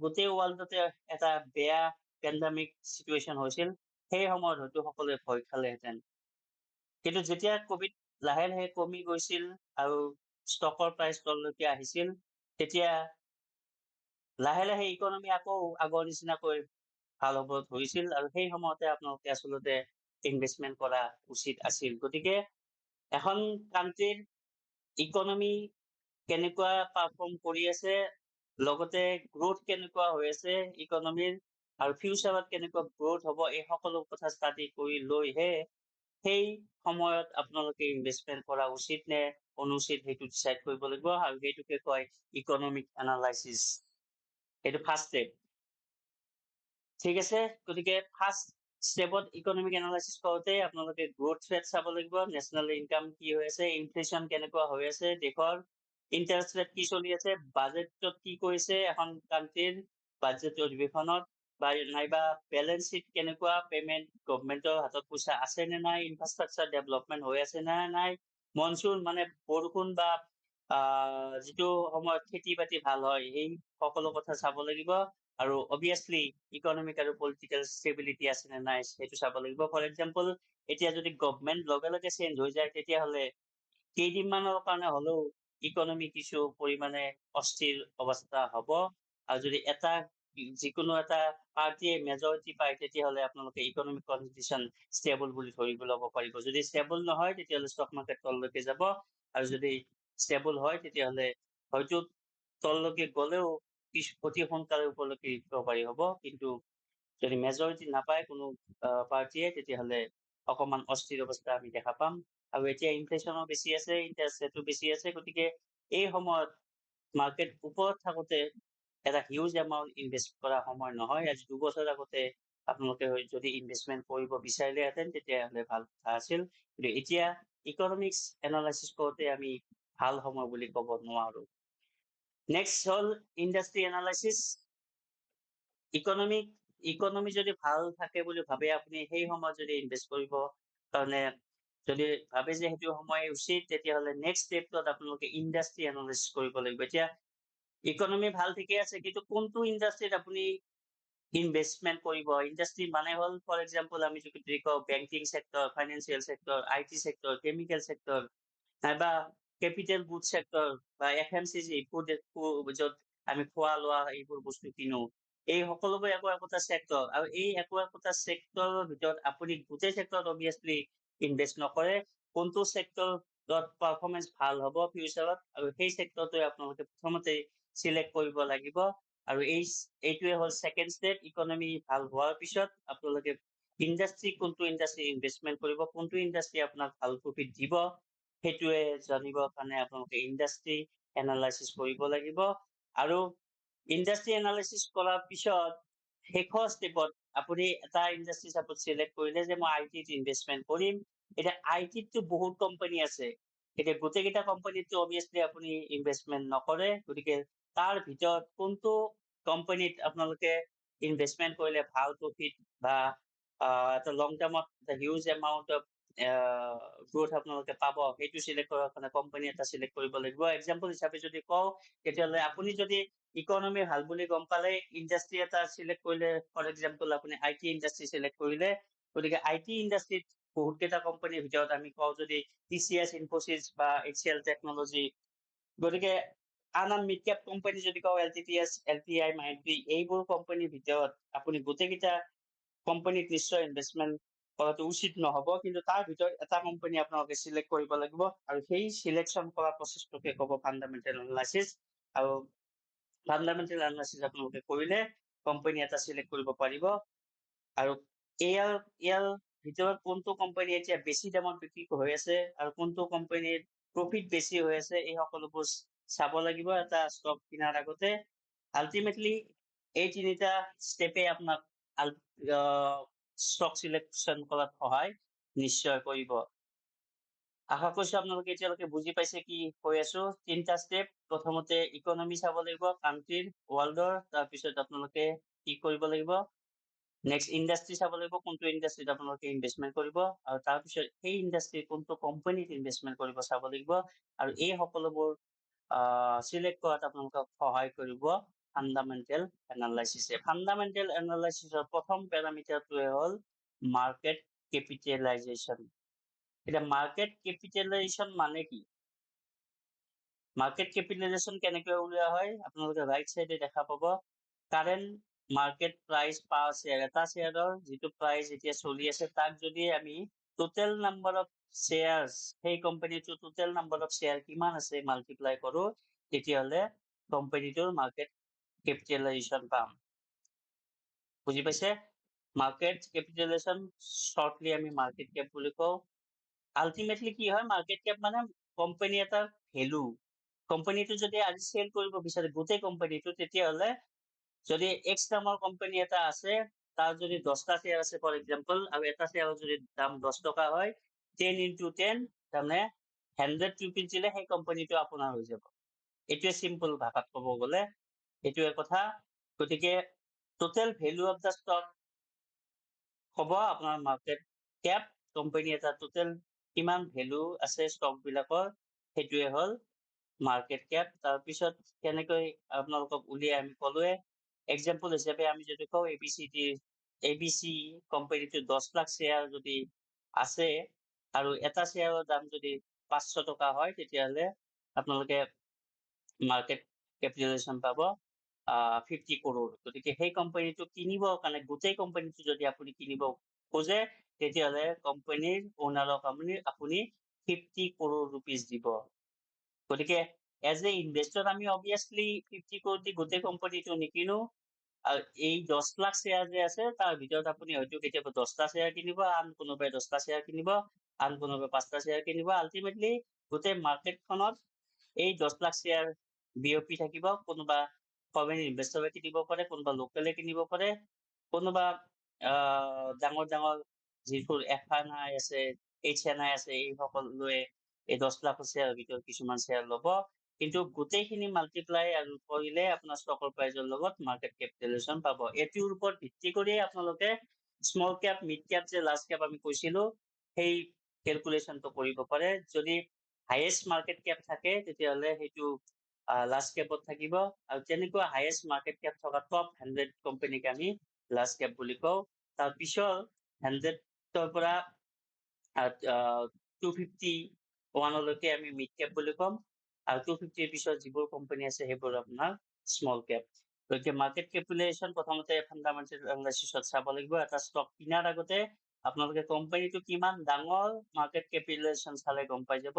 গোটেই ৱৰ্ল্ডতে এটা বেয়া পেণ্ডামিক চিটুৱেশ্যন হৈছিল, সেই সময়ত হয়তো সকলোৱে ভয় খালেহেঁতেন। কিন্তু যেতিয়া কভিড লাহে লাহে কমি গৈছিল আৰু ষ্টকৰ প্ৰাইচ তললৈকে আহিছিল তেতিয়া লাহে লাহে ইকনমি আকৌ আগৰ নিচিনাকৈ ভাল হ'ব ধৰিছিল, আৰু সেই সময়তে আপোনালোকে আচলতে ইনভেষ্টমেণ্ট কৰা উচিত আছিল। গতিকে এখন কাণ্ট্ৰিৰ ইকনমি কেনেকুৱা পাৰফৰ্ম কৰি আছে, লগতে গ্ৰোথ কেনেকুৱা হৈ আছে ইকনমিৰ, আৰু ফিউচাৰত কেনেকুৱা গ্ৰোথ হ'ব, এই সকলো কথা ষ্টাডি কৰি লৈহে সেই সময়ত আপোনালোকে ইনভেষ্টমেণ্ট কৰা উচিত নে অনুচিত সেইটো ডিচাইড কৰিব লাগিব, আৰু সেইটোকে কয় ইকনমিক এনালাইচিছ। এইটো ফাৰ্ষ্ট ষ্টেপ। ঠিক আছে, গতিকে ফাৰ্ষ্ট ষ্টেপত ইকনমিক এনালাইচিছ কৰোঁতে আপোনালোকে গ্ৰোথ ৰেট চাব লাগিব, নেশ্যনেল ইনকাম কি হৈ আছে, ইনফ্লেশ্যন কেনেকুৱা হৈ আছে, দেশৰ ইণ্টাৰেষ্ট ৰেট কি চলি আছে, বাজেটত কি কৰিছে এখন কাণ্ট্ৰিৰ বাজেট অধিৱেশনত, বা নাইবা বেলেঞ্চ শ্বীট কেনেকুৱা, পেমেণ্ট গভমেণ্টৰ হাতত পইচা আছে নে নাই, ইনফ্ৰাষ্ট্ৰাকচাৰ ডেভেলপমেণ্ট হৈ আছে নে নাই, মনচুন মানে বৰষুণ বা যিটো সময়ত খেতি বাতি ভাল হয় সেই সকলো কথা চাব লাগিব। আৰু অবভিয়াছলি ইকনমিক আৰু পলিটিকেল ষ্টেবিলিটি আছে নে নাই সেইটো চাব লাগিব। ফৰ এক্সাম্পল এতিয়া যদি গভমেণ্ট লগে লগে চেঞ্জ হৈ যায় তেতিয়াহ'লে কেইদিনমানৰ কাৰণে হ'লেও ইকনমি কিছু পৰিমাণে অস্থিৰ অৱস্থা হ'ব, আৰু যদি যিকোনো এটা পাৰ্টিয়ে মেজৰিটি পায় তেতিয়াহ'লে আপোনালোকে ইকনমিক কণ্ডিশ্যন ষ্টেবল বুলি ধৰিব ল'ব পাৰিব। যদি ষ্টেবল নহয় তেতিয়াহ'লে ষ্টক মাৰ্কেট তললৈকে যাব, আৰু যদি ষ্টেবল হয় তেতিয়াহ'লে হয়তো তললৈকে গ'লেও অতি সোনকালে ওপৰলৈকে ৰিকভাৰী হ'ব, কিন্তু যদি মেজৰিটি নাপায় কোনো পাৰ্টিয়ে তেতিয়াহ'লে অকণমান অস্থিৰ অৱস্থা আমি দেখা পাম। আৰু এতিয়া ইনফ্লেশ্যনো বেছি আছে, ইণ্টাৰেষ্ট ৰেটো বেছি আছে, গতিকে এই সময়ত মাৰ্কেট ওপৰত থাকোঁতে এটা হিউজ এমাউণ্ট ইনভেষ্ট কৰা সময় নহয়। আজি 2 বছৰ আগতে আপোনালোকে যদি ইনভেষ্টমেণ্ট কৰিব বিচাৰিলেহেঁতেন তেতিয়াহ'লে ভাল কথা আছিল, কিন্তু এতিয়া ইকনমিক্স এনালাইচিছ কৰোঁতে আমি ভাল সময় বুলি ক'ব নোৱাৰো। নেক্সট হ'ল ইণ্ডাষ্ট্ৰি এনালাইচিছ। ইকনমিক ইকনমি যদি ভাল থাকে বুলি ভাবে আপুনি সেই সময়ত যদি ইনভেষ্ট কৰিব কাৰণে যদি ভাবে যে সেইটো সময় উচিত তেতিয়াহ'লে নেক্সট ষ্টেপটোত আপোনালোকে ইণ্ডাষ্ট্ৰি এনালাইচিছ কৰিব লাগিব। এতিয়া ইকনমি ভাল ঠিকে আছে, কিন্তু কোনটো ইণ্ডাষ্ট্ৰিত আপুনি ইনভেষ্টমেন্ট কৰিব? ইণ্ডাষ্ট্ৰি মানে হ'ল ফৰ এক্সাম্পল আমি যদি কওঁ banking sector, financial sector, IT sector, chemical sector, নাইবা কেপিটেল গুড সেক্টৰ বা FMCG ফুড য'ত আমি খোৱা লোৱা এইবোৰ বস্তু কিনো, এই সকলোবোৰ একো একোটা সেক্টৰ, আৰু এই একো একোটা সেক্টৰৰ ভিতৰত আপুনি গোটেই সেক্টৰত অবভিয়াছলি ইনভেষ্ট নকৰে। কোনটো সেক্টৰত পাৰফৰ্মেন্স ভাল হ'ব ফিউচাৰত, আৰু সেই সেক্টৰটোৱে আপোনালোকে প্ৰথমতে চিলেক্ট কৰিব লাগিব। আৰু এইটোৱে হ'ল ছেকেণ্ড ষ্টেপ। ইকনমি ভাল হোৱাৰ পিছত আপোনালোকে ইণ্ডাষ্ট্ৰি, কোনটো ইণ্ডাষ্ট্ৰি ইনভেষ্টমেন্ট কৰিব, কোনটো ইণ্ডাষ্ট্ৰি আপোনাক ভাল প্ৰফিট দিব, সেইটোৱে জানিবৰ কাৰণে আপোনালোকে ইণ্ডাষ্ট্ৰি এনালাইচিছ কৰিব লাগিব। আৰু ইণ্ডাষ্ট্ৰি এনালাইচিছ কৰাৰ পিছত শেষৰ ষ্টেপত আপুনি এটা ইণ্ডাষ্ট্ৰি চাপোজ চিলেক্ট কৰিলে যে মই IT ত ইনভেষ্টমেন্ট কৰিম। এতিয়া IT তো বহুত কোম্পানী আছে, এতিয়া গোটেইকেইটা কোম্পানীতো অবভিয়াছলি আপুনি ইনভেষ্টমেন্ট নকৰে, গতিকে তাৰ ভিতৰত কোনটো কোম্পানীত আপোনালোকে ইনভেষ্টমেন্ট কৰিলে ভাল প্ৰফিট বা এটা লং টাৰ্মত হিউজ এমাউণ্ট অফ গ্ৰোথ আপোনালোকে পাব, সেইটো চিলেক্ট কৰাৰ কাৰণে কোম্পানী এটা চিলেক্ট কৰিব লাগিব। এক্সাম্পল হিচাপে যদি কওঁ, তেতিয়াহ'লে আপুনি যদি ইকনমি ভাল বুলি গম পালে ইণ্ডাষ্ট্ৰি এটা চিলেক্ট কৰিলে, ফৰ এক্সাম্পল আপুনি IT ইণ্ডাষ্ট্ৰি চিলেক্ট কৰিলে, গতিকে IT ইণ্ডাষ্ট্ৰিত বহুত কেইটা কোম্পানীৰ ভিতৰত আমি কওঁ যদি TCS, ইনফোচিছ বা HCL টেকনলজি, গতিকে আন মিড কেপ কোম্পানী যদি কওঁ LTTS, LTI, মাইণ্ডট্ৰী, এইবোৰ কোম্পানীৰ ভিতৰত আপুনি গোটেইকেইটা কোম্পানীত নিশ্চয় ইনভেষ্টমেন্ট কৰাটো উচিত নহ'ব, কিন্তু তাৰ ভিতৰত এটা কোম্পানী আপোনালোকে চিলেক্ট কৰিব লাগিব, আৰু সেই চিলেকশ্যন কৰা প্ৰচেছটোকে ক'ব ফাণ্ডামেণ্টেল এনালাইচিছ। আৰু ফাণ্ডামেণ্টেল এনালাইচিছ আপোনালোকে কৰিলে কোম্পানী এটা চিলেক্ট কৰিব পাৰিব। আৰু ইয়াৰ ভিতৰত কোনটো কোম্পানী এতিয়া বেছি দামত বিক্ৰী হৈ আছে আৰু কোনটো কোম্পানীৰ প্ৰফিট বেছি হৈ আছে, এই সকলোবোৰ চাব লাগিব এটা ষ্টক কিনাৰ আগতে। আল্টিমেটলি এই তিনিটা ষ্টেপে আপোনাক ষ্টক চিলেকশ্যন কৰাত সহায় নিশ্চয় কৰিব। আশা কৰিছো আপোনালোকে এতিয়ালৈকে বুজি পাইছে কি কৈ আছো। তিনিটা ষ্টেপ, প্ৰথমতে ইকনমি চাব লাগিব কাণ্ট্ৰিৰ, ৱৰ্ল্ডৰ, তাৰপিছত আপোনালোকে কি কৰিব লাগিব, নেক্সট ইণ্ডাষ্ট্ৰি চাব লাগিব, কোনটো ইণ্ডাষ্ট্ৰিত আপোনালোকে ইনভেষ্টমেন্ট কৰিব, আৰু তাৰপিছত সেই ইণ্ডাষ্ট্ৰি কোনটো কোম্পানীত ইনভেষ্টমেন্ট কৰিব চাব লাগিব। আৰু এই সকলোবোৰ চিলেক্ট কৰাত আপোনালোকক সহায় কৰিব ফাণ্ডামেণ্টেল এনালাইচিছে। ফাণ্ডামেণ্টেল এনালাইচিছৰ প্ৰথম পেৰামিটাৰটোৱে হ'ল মাৰ্কেট কেপিটেলাইজেশ্যন। এতিয়া মাৰ্কেট কেপিটেলাইজেশ্যন মানে কি? মাৰ্কেট কেপিটেলাইজেশ্যন কেনেকৈ উলিওৱা হয়, আপোনালোকে ৰাইট চাইডে দেখা পাব কাৰেণ্ট মাৰ্কেট প্ৰাইচ পাৰ শ্বেয়াৰ। এটা শ্বেয়াৰৰ যিটো প্ৰাইচ এতিয়া চলি আছে, তাক যদি আমি টোটেল নাম্বাৰ অফ শ্বেয়াৰ্ছ, সেই কোম্পানীটোৰ টোটেল নাম্বাৰ অফ শ্বেয়াৰ কিমান আছে মাল্টিপ্লাই কৰো, তেতিয়াহ'লে কোম্পানীটোৰ মাৰ্কেট কেপিটেলাইজেশ্যন পাম। বুজি পাইছে? মাৰ্কেট কেপিটেলাইজেশ্যন শৰ্টলি আমি মাৰ্কেট কেপ বুলি কওঁ। আল্টিমেটলি কি হয়, মাৰ্কেট কেপ মানে কোম্পানী এটাৰ ভেলু। কোম্পানীটো যদি আজি চেল কৰিব বিচাৰে গোটেই কোম্পানীটো, তেতিয়াহ'লে যদি এক্স দামৰ কোম্পানী এটা আছে, তাৰ যদি 10টা শ্বেয়াৰ আছে ফৰ এক্সাম্পল, আৰু এটা শ্বেয়াৰৰ যদি দাম 10 টকা হয়, 10 into 10 তাৰমানে 100 rupees দিলে সেই কোম্পানীটো আপোনাৰ হৈ যাব। এইটোৱে চিম্পল ভাষাত ক'ব গ'লে এইটোৱে কথা। গতিকে total value of the stock হ'ব আপোনাৰ মাৰ্কেট কেপ। কোম্পানী এটা টোটেল কিমান ভেলু আছে ষ্টক বিলাকৰ, সেইটোৱে হ'ল মাৰ্কেট কেপ। তাৰপিছত কেনেকৈ আপোনালোকক উলিয়াই আমি ক'লোৱে, এক্সাম্পল হিচাপে আমি যদি কওঁ ABC কোম্পানীটো 10 লাখ শ্বেয়াৰ যদি আছে আৰু এটা শ্বেয়াৰৰ দাম যদি 500 টকা হয়, তেতিয়াহ'লে আপোনালোকে মাৰ্কেট কেপিটেলাইজেশ্যন পাব 50 crore। গতিকে সেই কোম্পানীটো কিনিবৰ কাৰণে, গোটেই কোম্পানীটো যদি আপুনি কিনিব খোজে, তেতিয়াহ'লে কোম্পানীৰ অ'নাৰক আপুনি 50 crore rupees দিব। গতিকে এজ এ ইনভেষ্টৰ আমি অবভিয়াছলি 50 crore দি গোটেই কোম্পানীটো নিকিনো। আৰু এই 10 লাখ শ্বেয়াৰ যে আছে, তাৰ ভিতৰত আপুনি হয়তো কেতিয়াবা 10টা শ্বেয়াৰ কিনিব, আন কোনোবাই 10টা শ্বেয়াৰ কিনিব, আন কোনোবাই 5টা শ্বেয়াৰ কিনিব। আল্টিমেটলি গোটেই মাৰ্কেটখনত এই 10 লাখ শ্বেয়াৰ বিয়পি থাকিব। কোনোবা ফৰেইন ইনভেষ্টৰে কিনিব পাৰে, কোনোবা লোকেলে কিনিব পাৰে, কোনোবা ডাঙৰ ডাঙৰ যিবোৰ FNI আছে, HNI আছে, এই সকলোৱে এই 10 লাখ শ্বেয়াৰৰ ভিতৰত কিছুমান শ্বেয়াৰ ল'ব। কিন্তু গোটেইখিনি মাল্টিপ্লাই আৰু কৰিলে আপোনাৰ ষ্টকৰ প্ৰাইজৰ লগত মাৰ্কেট কেপিটেলাইজেশ্যন পাব। এইটোৰ ওপৰত ভিত্তি কৰিয়ে আপোনালোকে স্মল কেপ, মিড কেপ যে লাৰ্জ কেপ আমি কৈছিলো সেই কেলকুলেশ্যনটো কৰিব পাৰে। যদি হাইয়েষ্ট মাৰ্কেট কেপ থাকে তেতিয়াহ'লে সেইটো লাৰ্জ কেপত থাকিব, আৰু তেনেকুৱা হাইয়েষ্ট মাৰ্কেট কেপ থকা টপ 100 কোম্পানীক আমি লাৰ্জ কেপ বুলি কওঁ। তাৰ পিছৰ 100ৰ পৰা 251লৈকে আমি মিড কেপ বুলি ক'ম, আৰু 250ৰ পিছত যিবোৰ কোম্পানী আছে সেইবোৰ আপোনাৰ স্মল কেপ। গতিকে মাৰ্কেট কেপিটেলাইজেশ্যন প্ৰথমতে ফাণ্ডামেণ্টেল এনালাইচিছত চাব লাগিব। এটা ষ্টক কিনাৰ আগতে আপোনালোকে কোম্পানীটো কিমান ডাঙৰ মাৰ্কেট কেপিটেলাইজেশ্যন চালে গম পাই যাব।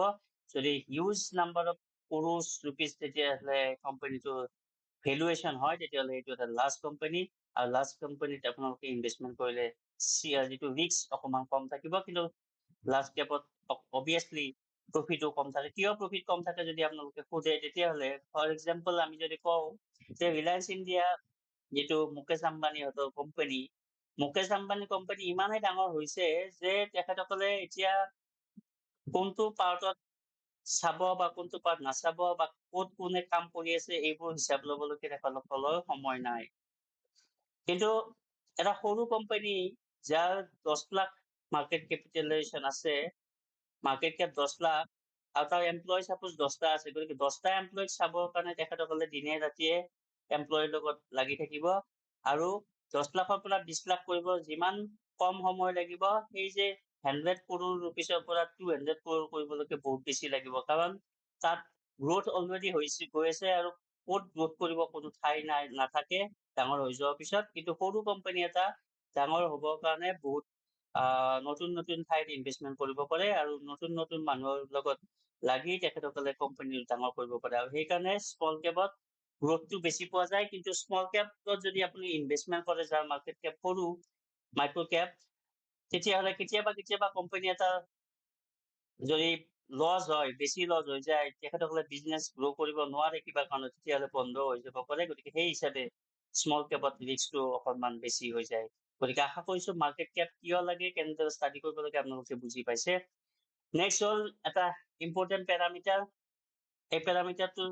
যদি হিউজ নাম্বাৰ অফ কৰোৰ্ছ ৰুপিজ তেতিয়াহ'লে কোম্পানীটো ভেলুৱেশ্যন হয়, তেতিয়াহ'লে এইটো এটা লাৰ্জ কোম্পানী, আৰু লাৰ্জ কোম্পানীত আপোনালোকে ইনভেষ্টমেণ্ট কৰিলে যিটো ৰিস্ক অকণমান কম থাকিব। কিন্তু লাৰ্জ কেপত অবভিয়াছলি প্ৰফিটো কম থাকে। কিয় প্ৰফিট কম থাকে যদি আপোনালোকে সোধে, তেতিয়াহ'লে ফৰ এক্সাম্পল আমি যদি কওঁ যে ৰিলায়েন্স ইণ্ডিয়া যিটো মুকেশ আম্বানীহঁতৰ কোম্পানী, মুকেশ আম্বানী কোম্পানী ইমানেই ডাঙৰ হৈছে যে তেখেতসকলে এতিয়া কোনটো পাৰ্টত চাব বা কোনটো পাৰ্ট নাচাব বা ক'ত কোনে কাম কৰি আছে এইবোৰ হিচাপ ল'বলৈকে তেখেতসকলৰ সময় নাই। কিন্তু এটা সৰু কোম্পানী যাৰ 10 লাখ মাৰ্কেট কেপিটেলাইজেশ্যন আছে, মাৰ্কেট কেপ 10 লাখ, আৰু তাৰ এমপ্লয় চাপোজ 10টা আছে, গতিকে 10টা এমপ্লয়ক চাবৰ কাৰণে তেখেতসকলে দিনে ৰাতিয়ে এমপ্লয়ৰ লগত লাগি থাকিব, আৰু 10 লাখৰ পৰা 20 লাখ কৰিব যিমান কম সময় লাগিব, সেই যে 100 কৰোৰ ৰুপিছৰ পৰা 200 কৰোৰ কৰিবলৈকে বহুত বেছি লাগিব। কাৰণ তাত গ্ৰোথ অলৰেডি গৈ আছে, আৰু ক'ত গ্ৰোথ কৰিব কোনো ঠাই নাথাকে ডাঙৰ হৈ যোৱাৰ পিছত। কিন্তু সৰু কোম্পানী এটা ডাঙৰ হ'বৰ কাৰণে বহুত নতুন নতুন ঠাইত ইনভেষ্টমেণ্ট কৰিব পাৰে, আৰু নতুন নতুন মানুহৰ লগত লাগি তেখেতসকলে কোম্পানী ডাঙৰ কৰিব পাৰে। আৰু সেইকাৰণে স্মল কেপত গ্ৰোথটো বেছি পোৱা যায়। কিন্তু স্মল কেপত যদি আপুনি ইনভেষ্টমেণ্ট কৰে যাৰ মাৰ্কেট কেপ সৰু, মাইক্ৰ কেপ, তেতিয়াহ'লে কেতিয়াবা কোম্পানী এটা যদি লছ হয়, বেছি লছ হৈ যায়, তেখেতসকলে বিজনেছ গ্ৰ' কৰিব নোৱাৰে কিবা কাৰণত, তেতিয়াহ'লে বন্ধ হৈ যাব পাৰে। গতিকে সেই হিচাপে স্মল কেপত ৰিস্কটো অকণমান বেছি হৈ যায়। গতিকে আশা কৰিছো মাৰ্কেট কেপ কিয় লাগে, কেনেদৰে ষ্টাডি কৰিব লাগে আপোনালোকে বুজি পাইছে। নেক্সট হ'ল এটা ইম্পৰ্টেণ্ট পেৰামিটাৰ। এই পেৰামিটাৰটো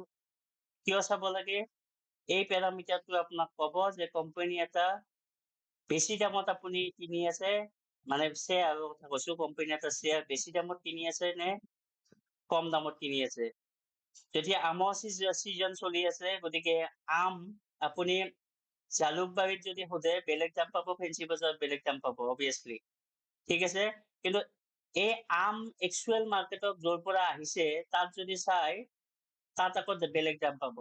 কিয় চাব লাগে? এই পেৰামিটাৰটো আপোনাক ক'ব যে কোম্পানী এটা বেছি দামত আপুনি কিনি আছে, মানে শ্বেয়াৰৰ কথা কৈছো, কোম্পানী এটা শ্বেয়াৰ বেছি দামত কিনি আছে নে কম দামত কিনি আছে। যেতিয়া আমৰ চিজন চলি আছে, গতিকে আম আপুনি জালুকবাৰীত যদি সোধে বেলেগ দাম পাব, ফেঞ্চি বজাৰত বেলেগ দাম পাব অবভিয়াছলি, ঠিক আছে। কিন্তু এই আম একচুৱেল মাৰ্কেটত য'ৰ পৰা আহিছে তাত যদি চাই, তাত আকৌ বেলেগ দাম পাব।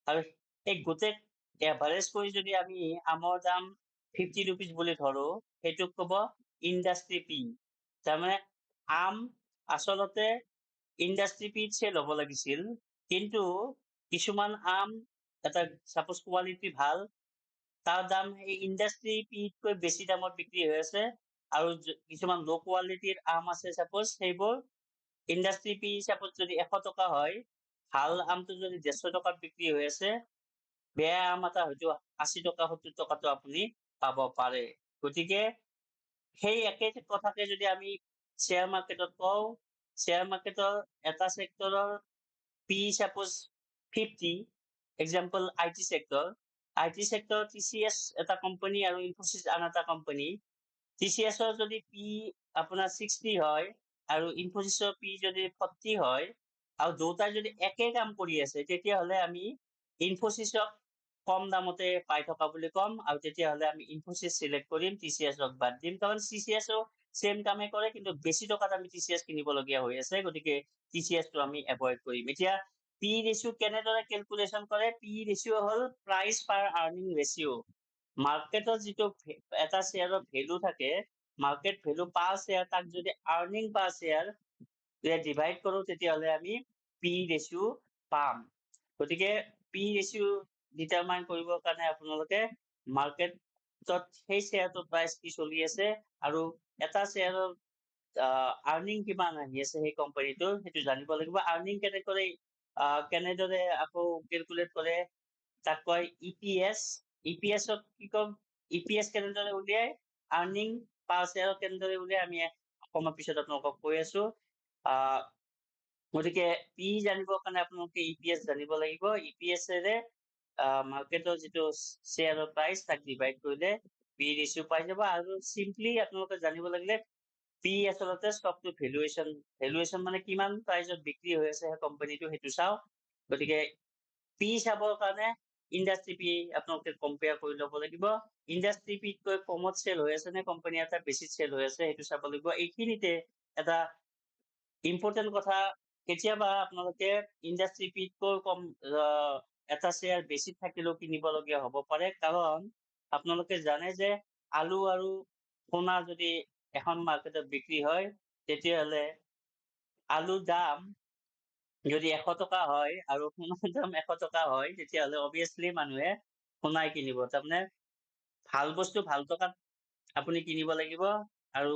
আৰু এই গোটেই এভাৰেজ কৰি যদি আমি আমৰ দাম 50 ৰুপিজ বুলি ধৰো, সেইটোক ক'ব ইণ্ডাষ্ট্ৰি পি। তাৰমানে আম আচলতে ইণ্ডাষ্ট্ৰি পিতছে ল'ব লাগিছিল, কিন্তু কিছুমান আম এটা চাপোজ কোৱালিটি ভাল, তাৰ দাম এই ইণ্ডাষ্ট্ৰি পিতকৈ বেছি দামত বিক্ৰী হৈ আছে, আৰু কিছুমান ল' কোৱালিটিৰ আম আছে চাপোজ, সেইবোৰ ইণ্ডাষ্ট্ৰি পি চাপোজ যদি 100 টকা হয়, ভাল আমটো যদি 150 টকাত বিক্ৰী হৈ আছে, বেয়া আম এটা হয়তো 80 টকা 70 টকাটো আপুনি পাব পাৰে। গতিকে সেই একে কথাকে যদি আমি শ্বেয়াৰ মাৰ্কেটত কওঁ, শ্বেয়াৰ মাৰ্কেটৰ এটা ছেক্টৰৰ P suppose 50, example IT sector, IT sector TCS এটা কোম্পানী আৰু ইনফোচিছ আন এটা কোম্পানী। TCSৰ যদি পি আপোনাৰ 60 হয় আৰু ইনফোচিছৰ পি যদি 40 হয়, আৰু দুটাই যদি একে কাম কৰি আছে, তেতিয়াহ'লে আমি ইনফোচিছক কম দামতে পাই থকা বুলি ক'ম, আৰু তেতিয়াহ'লে আমি ইনফোচিছ চিলেক্ট কৰিম, TCSক বাদ দিম। কাৰণ TCSও চেম কামে কৰে, কিন্তু বেছি টকাত আমি TCS কিনিবলগীয়া হৈ আছে, গতিকে TCSটো আমি এভইড কৰিম। এতিয়া পি ৰেচিঅ কেনেদৰে কেলকুলেশ্যন কৰে? পি ৰেচিঅ হ'ল প্ৰাইচ পাৰ আৰ্নিং ৰেচিঅ। মাৰ্কেটত যিটো এটা শ্বেয়াৰৰ ভেলু থাকে, মাৰ্কেট ভেলু পাৰ শ্বেয়াৰ, তাক যদি আৰ্নিং পাৰ শ্বেয়াৰ ডিভাইড কৰো, তেতিয়াহ'লে আমি পি ৰেচিঅ পাম। গতিকে পি ৰেচিঅ ডিটাৰমাইন কৰিবৰ কাৰণে আপোনালোকে মাৰ্কেটত সেই শ্বেয়াৰটোৰ প্ৰাইচ কি চলি আছে আৰু এটা শ্বেয়াৰৰ আৰ্নিং কিমান আহি আছে সেই কোম্পানীটোৰ, সেইটো জানিব লাগিব। আৰ্নিং কেনেদৰে আকৌ কেলকুলেট কৰে তাক কয় EPS। EPSক কি কম, EPS কেনেদৰে উলিয়াই, আৰ্নিং পাৰ শ্বেয়াৰ কেনেদৰে উলিয়াই আমি অকণমান পিছত আপোনালোকক কৈ আছো। গতিকে পি জানিবৰ কাৰণে আপোনালোকে ইপিএছ জানিব লাগিব। ইপিএছেৰে মাৰ্কেটৰ যিটো শ্বেয়াৰৰ প্ৰাইচ তাক ডিভাইড কৰিলে পি ৰেচিঅ' পাই যাব। আৰু চিম্পলি আপোনালোকে জানিব লাগিলে পি আচলতে ষ্টকটো ভেলুৱেশ্যন মানে কিমান প্ৰাইচত বিক্ৰী হৈ আছে সেই কোম্পানীটো সেইটো চাওঁ। গতিকে পি চাবৰ কাৰণে ইণ্ডাষ্ট্ৰি পি আপোনালোকে কম্পেয়াৰ কৰি ল'ব লাগিব। ইণ্ডাষ্ট্ৰি পিতকৈ কমত চেল হৈ আছে নে কোম্পানী এটা বেছি চেল হৈ আছে সেইটো চাব লাগিব। এইখিনিতে এটা ইম্পৰ্টেণ্ট কথা, কেতিয়াবা আপোনালোকে ইণ্ডাষ্ট্ৰি পিতকৈ কম এটা শ্বেয়াৰ বেছি থাকিলেও কিনিবলগীয়া হ'ব পাৰে, কাৰণ আপোনালোকে জানে যে আলু আৰু সোণা যদি এখন মাৰ্কেটত বিক্ৰী হয় তেতিয়াহ'লে আলুৰ দাম যদি 100 টকা হয় আৰু সোণাৰ দাম 100 টকা হয় তেতিয়াহ'লে অবভিয়াছলি মানুহে সোণাই কিনিব। তাৰমানে ভাল বস্তু ভাল টকাত আপুনি কিনিব লাগিব, আৰু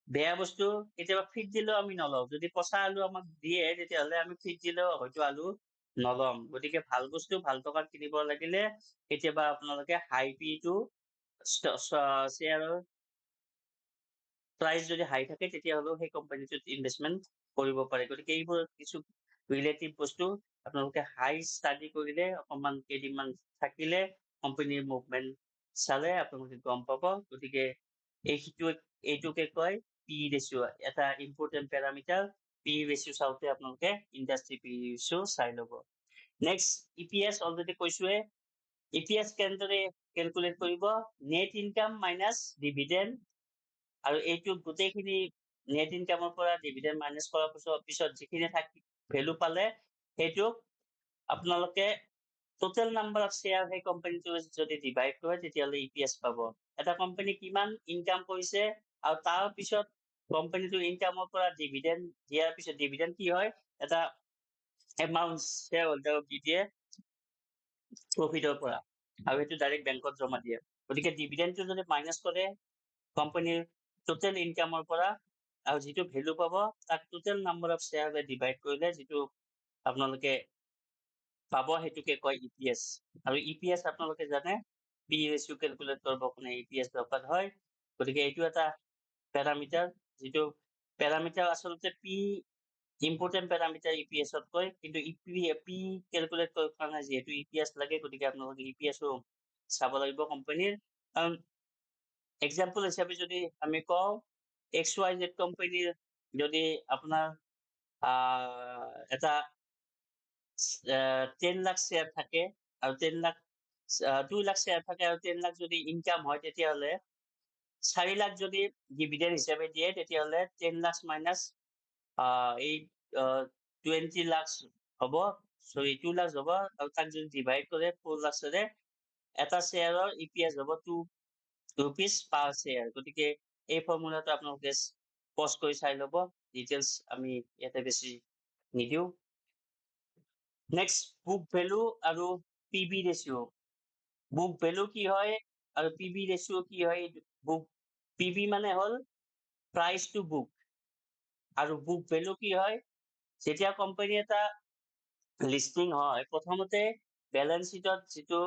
বেয়া বস্তু কেতিয়াবা ফিট দিলেও আমি নলওঁ। যদি পচা আলু আমাক দিয়ে তেতিয়াহ'লে আমি ফিট দিলেও হয়তো আলু নলম। গতিকে ভাল বস্তু ভাল টকাত কিনিব লাগিলে কেতিয়াবা আপোনালোকে হাই পিটো শ্বেয়াৰৰ প্ৰাইচ যদি হাই থাকে তেতিয়াহ'লেও সেই কোম্পানীটোত ইনভেষ্টমেণ্ট কৰিব পাৰে। গতিকে এইবোৰ কিছু ৰিলেটিভ বস্তু আপোনালোকে হাই ষ্টাডি কৰিলে, অকণমান কেইদিনমান থাকিলে কোম্পানীৰ মুভমেণ্ট চালে আপোনালোকে গম পাব। গতিকে এইটোকে কয় পি ৰেচিঅ', এটা ইম্পৰ্টেণ্ট পেৰামিটাৰ। পি ৰেচিঅ' চাওঁতে আপোনালোকে ইণ্ডাষ্ট্ৰি পি ৰেচিঅ' চাই ল'ব। নেক্সট ইপিএছ অলৰেডি কৈছোৱে। ইপিএছ কেনেদৰে কেলকুলেট কৰিব? নেট ইনকাম মাইনাছ ডিভিডেণ্ড, আৰু এইটো গোটেইখিনি নেট ইনকামৰ পৰা ডিভিডেণ্ড মাইনাছ কৰাৰ পিছত যিখিনি ভেলু পালে সেইটোক আপোনালোকে টোটেল নাম্বাৰ অফ শ্বেয়াৰ সেই কোম্পানীটো যদি ডিভাইড কৰে তেতিয়াহ'লে ইপিএছ পাব। এটা কোম্পানী কিমান ইনকাম কৰিছে আৰু তাৰ পিছত কোম্পানীটোৰ ইনকামৰ পৰা ডিভিডেণ্ড দিয়াৰ পিছত, ডিভিডেণ্ড কি হয়? এটা এমাউণ্ট শ্বেয়াৰ হোল্ডাৰক দি দিয়ে প্ৰফিটৰ পৰা, আৰু সেইটো ডাইৰেক্ট বেংকত জমা দিয়ে। গতিকে ডিভিডেণ্ডটো যদি মাইনাছ কৰে কোম্পানীৰ টোটেল ইনকামৰ পৰা, আৰু যিটো ভেলু পাব তাক টোটেল নাম্বাৰ অফ শ্বেয়াৰে ডিভাইড কৰিলে যিটো আপোনালোকে পাব সেইটোকে কয় ইপিএছ। আৰু ইপিএছ আপোনালোকে জানে পি ৰেচিঅ' কেলকুলেট কৰিব কাৰণে ইপিএছ দৰকাৰ হয়। গতিকে এইটো এটা পেৰামিটাৰ, যিটো পেৰামিটাৰ আচলতে পি ইম্পৰ্টেণ্ট পেৰামিটাৰ ইপিএছতকৈ, কিন্তু পি কেলকুলেট কৰিব কাৰণে যিহেতু ইপিএছ লাগে গতিকে আপোনালোকে ইপিএছও চাব লাগিব কোম্পানীৰ। কাৰণ এক্সাম্পল হিচাপে যদি আমি কওঁ XYZ কোম্পানীৰ যদি আপোনাৰ এটা 10 লাখ শ্বেয়াৰ থাকে আৰু 2 লাখ শ্বেয়াৰ থাকে আৰু 10 লাখ যদি ইনকাম হয় তেতিয়াহ'লে 4 লাখ যদি ডিভিডেণ্ড হিচাপে দিয়ে তেতিয়াহ'লে 10 লাখ মাইনাছ এই 20 লাখ হ'ব, 2 লাখ হ'ব, আৰু তাক যদি ডিভাইড কৰে 4 লাখেৰে এটা শ্বেয়াৰৰ ইপিএছ হ'ব 2 rupees পাৰ শ্বেয়াৰ। গতিকে এই ফৰ্মুলাটো আপোনালোকে পজ কৰি চাই ল'ব, ডিটেইলছ আমি ইয়াতে বেছি নিদিওঁ। নেক্সট বুক ভেলু আৰু পিবি ৰেচিঅ'। বুক ভেলু কি হয় আৰু পিবি ৰেচিঅ' কি হয়? পিবি মানে হ'ল প্ৰাইচ টু বুক, আৰু বুক ভেলু কি হয়? যেতিয়া কোম্পানী এটা লিষ্টিং হয় প্ৰথমতে বেলেঞ্চ শ্বীটত যিটো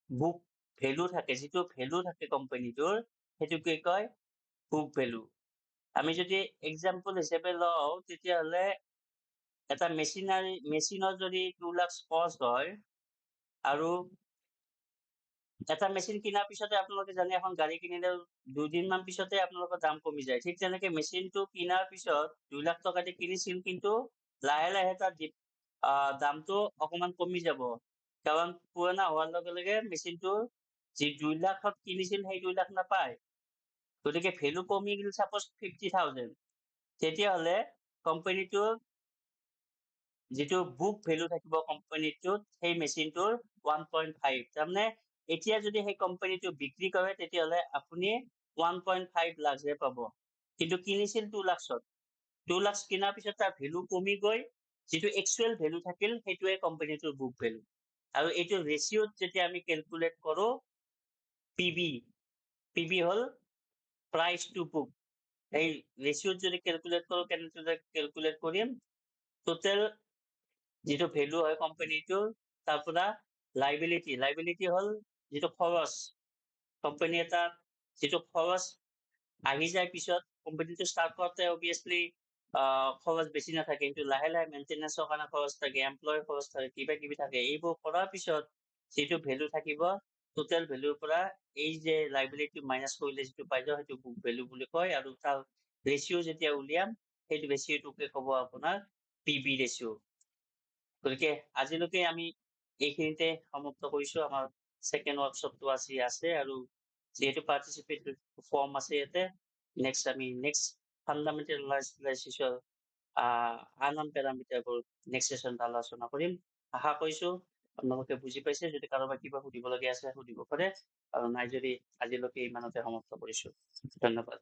বুক ভেলু থাকে, কোম্পানীটোৰ সেইটোকে কয় বুক ভেলু। আমি যদি এক্সাম্পল হিচাপে লওঁ তেতিয়াহ'লে এটা মেচিনৰ যদি 2 লাখ কষ্ট হয় আৰু এটা মেচিন কিনাৰ পিছতে আপোনালোকে জানে এখন গাড়ী কিনিলে 2 দিনমান পিছতে আপোনালোকৰ দাম কমি যায়। ঠিক তেনেকে মেচিনটো কিনাৰ পিছত 2 লাখ টকা দি কিনিছিল, কিন্তু লাহে লাহে তাৰ দামটো অকমান কমি যাব, কাৰণ পুৰণা হোৱাৰ লগে লগে মেচিনটো যি 2 লাখত কিনিছিল সেই 2 লাখ নাপায়। গতিকে ভেলু কমি গ'ল চাপ'জ 50,000, তেতিয়াহ'লে কোম্পানীটোৰ যিটো বুক ভেলু থাকিব কোম্পানীটোত সেই মেচিনটোৰ 1.5। তাৰমানে এতিয়া যদি সেই কোম্পানীটো বিক্ৰী কৰে তেতিয়াহ'লে আপুনি 1.5 লাখহে পাব, কিন্তু কিনিছিল 2 লাখত। 2 লাখ কিনাৰ পিছত তাৰ ভেলু কমি গৈ যিটো একচুৱেল ভেলু থাকিল সেইটোৱে কোম্পানীটোৰ বুক ভেলু। আৰু এইটো ৰেচিঅ'ত যেতিয়া আমি কেলকুলেট কৰো পিবি হ'ল প্ৰাইচ টু বুক। এই ৰেচিঅ'ত যদি কেলকুলেট কৰো কেনেদৰে কেলকুলেট কৰিম? টোটেল যিটো ভেলু হয় কোম্পানীটোৰ তাৰ পৰা লাইবিলিটি হ'ল যিটো খৰচ, কোম্পানী এটা যিটো খৰচ আহি যায় পিছত, কোম্পানীটো ষ্টাৰ্ট কৰোঁতে অবভিয়াছলি খৰচ বেছি নাথাকে, কিন্তু লাহে লাহে মেইনটেনেন্সৰ কাৰণে খৰচ থাকে, এমপ্লয়ৰ খৰচ থাকে, কিবা কিবি থাকে। এইবোৰ কৰাৰ পিছত যিটো ভেলু থাকিব, টোটেল ভেলুৰ পৰা এই যে লাইবিলিটি মাইনাছ কৰিলে যিটো পাই যাওঁ সেইটো বুক ভেলু বুলি কয়, আৰু তাৰ ৰেচিঅ' যেতিয়া উলিয়াম সেইটো ৰেচিঅ'টোকে ক'ব আপোনাৰ পিবি ৰেচিঅ'। গতিকে আজিলৈকে আমি এইখিনিতে সমাপ্ত কৰিছো। আমাৰ ছেকেণ্ড ৱৰ্কশ্বপটো আছে, আৰু যিহেতু পাৰ্টিচিপেট ফৰ্ম আছে ইয়াতে, আমি নেক্সট ফাণ্ডামেণ্টেল এনালাইচিছৰ আন পেৰামিটাৰবোৰ নেক্সট ছেশ্যনত আলোচনা কৰিম। আশা কৰিছো আপোনালোকে বুজি পাইছে। যদি কাৰোবাৰ কিবা সুধিবলগীয়া আছে সুধিব পাৰে, আৰু নাই যদি আজিলৈকে ইমানতে সমাপ্ত কৰিছো। ধন্যবাদ।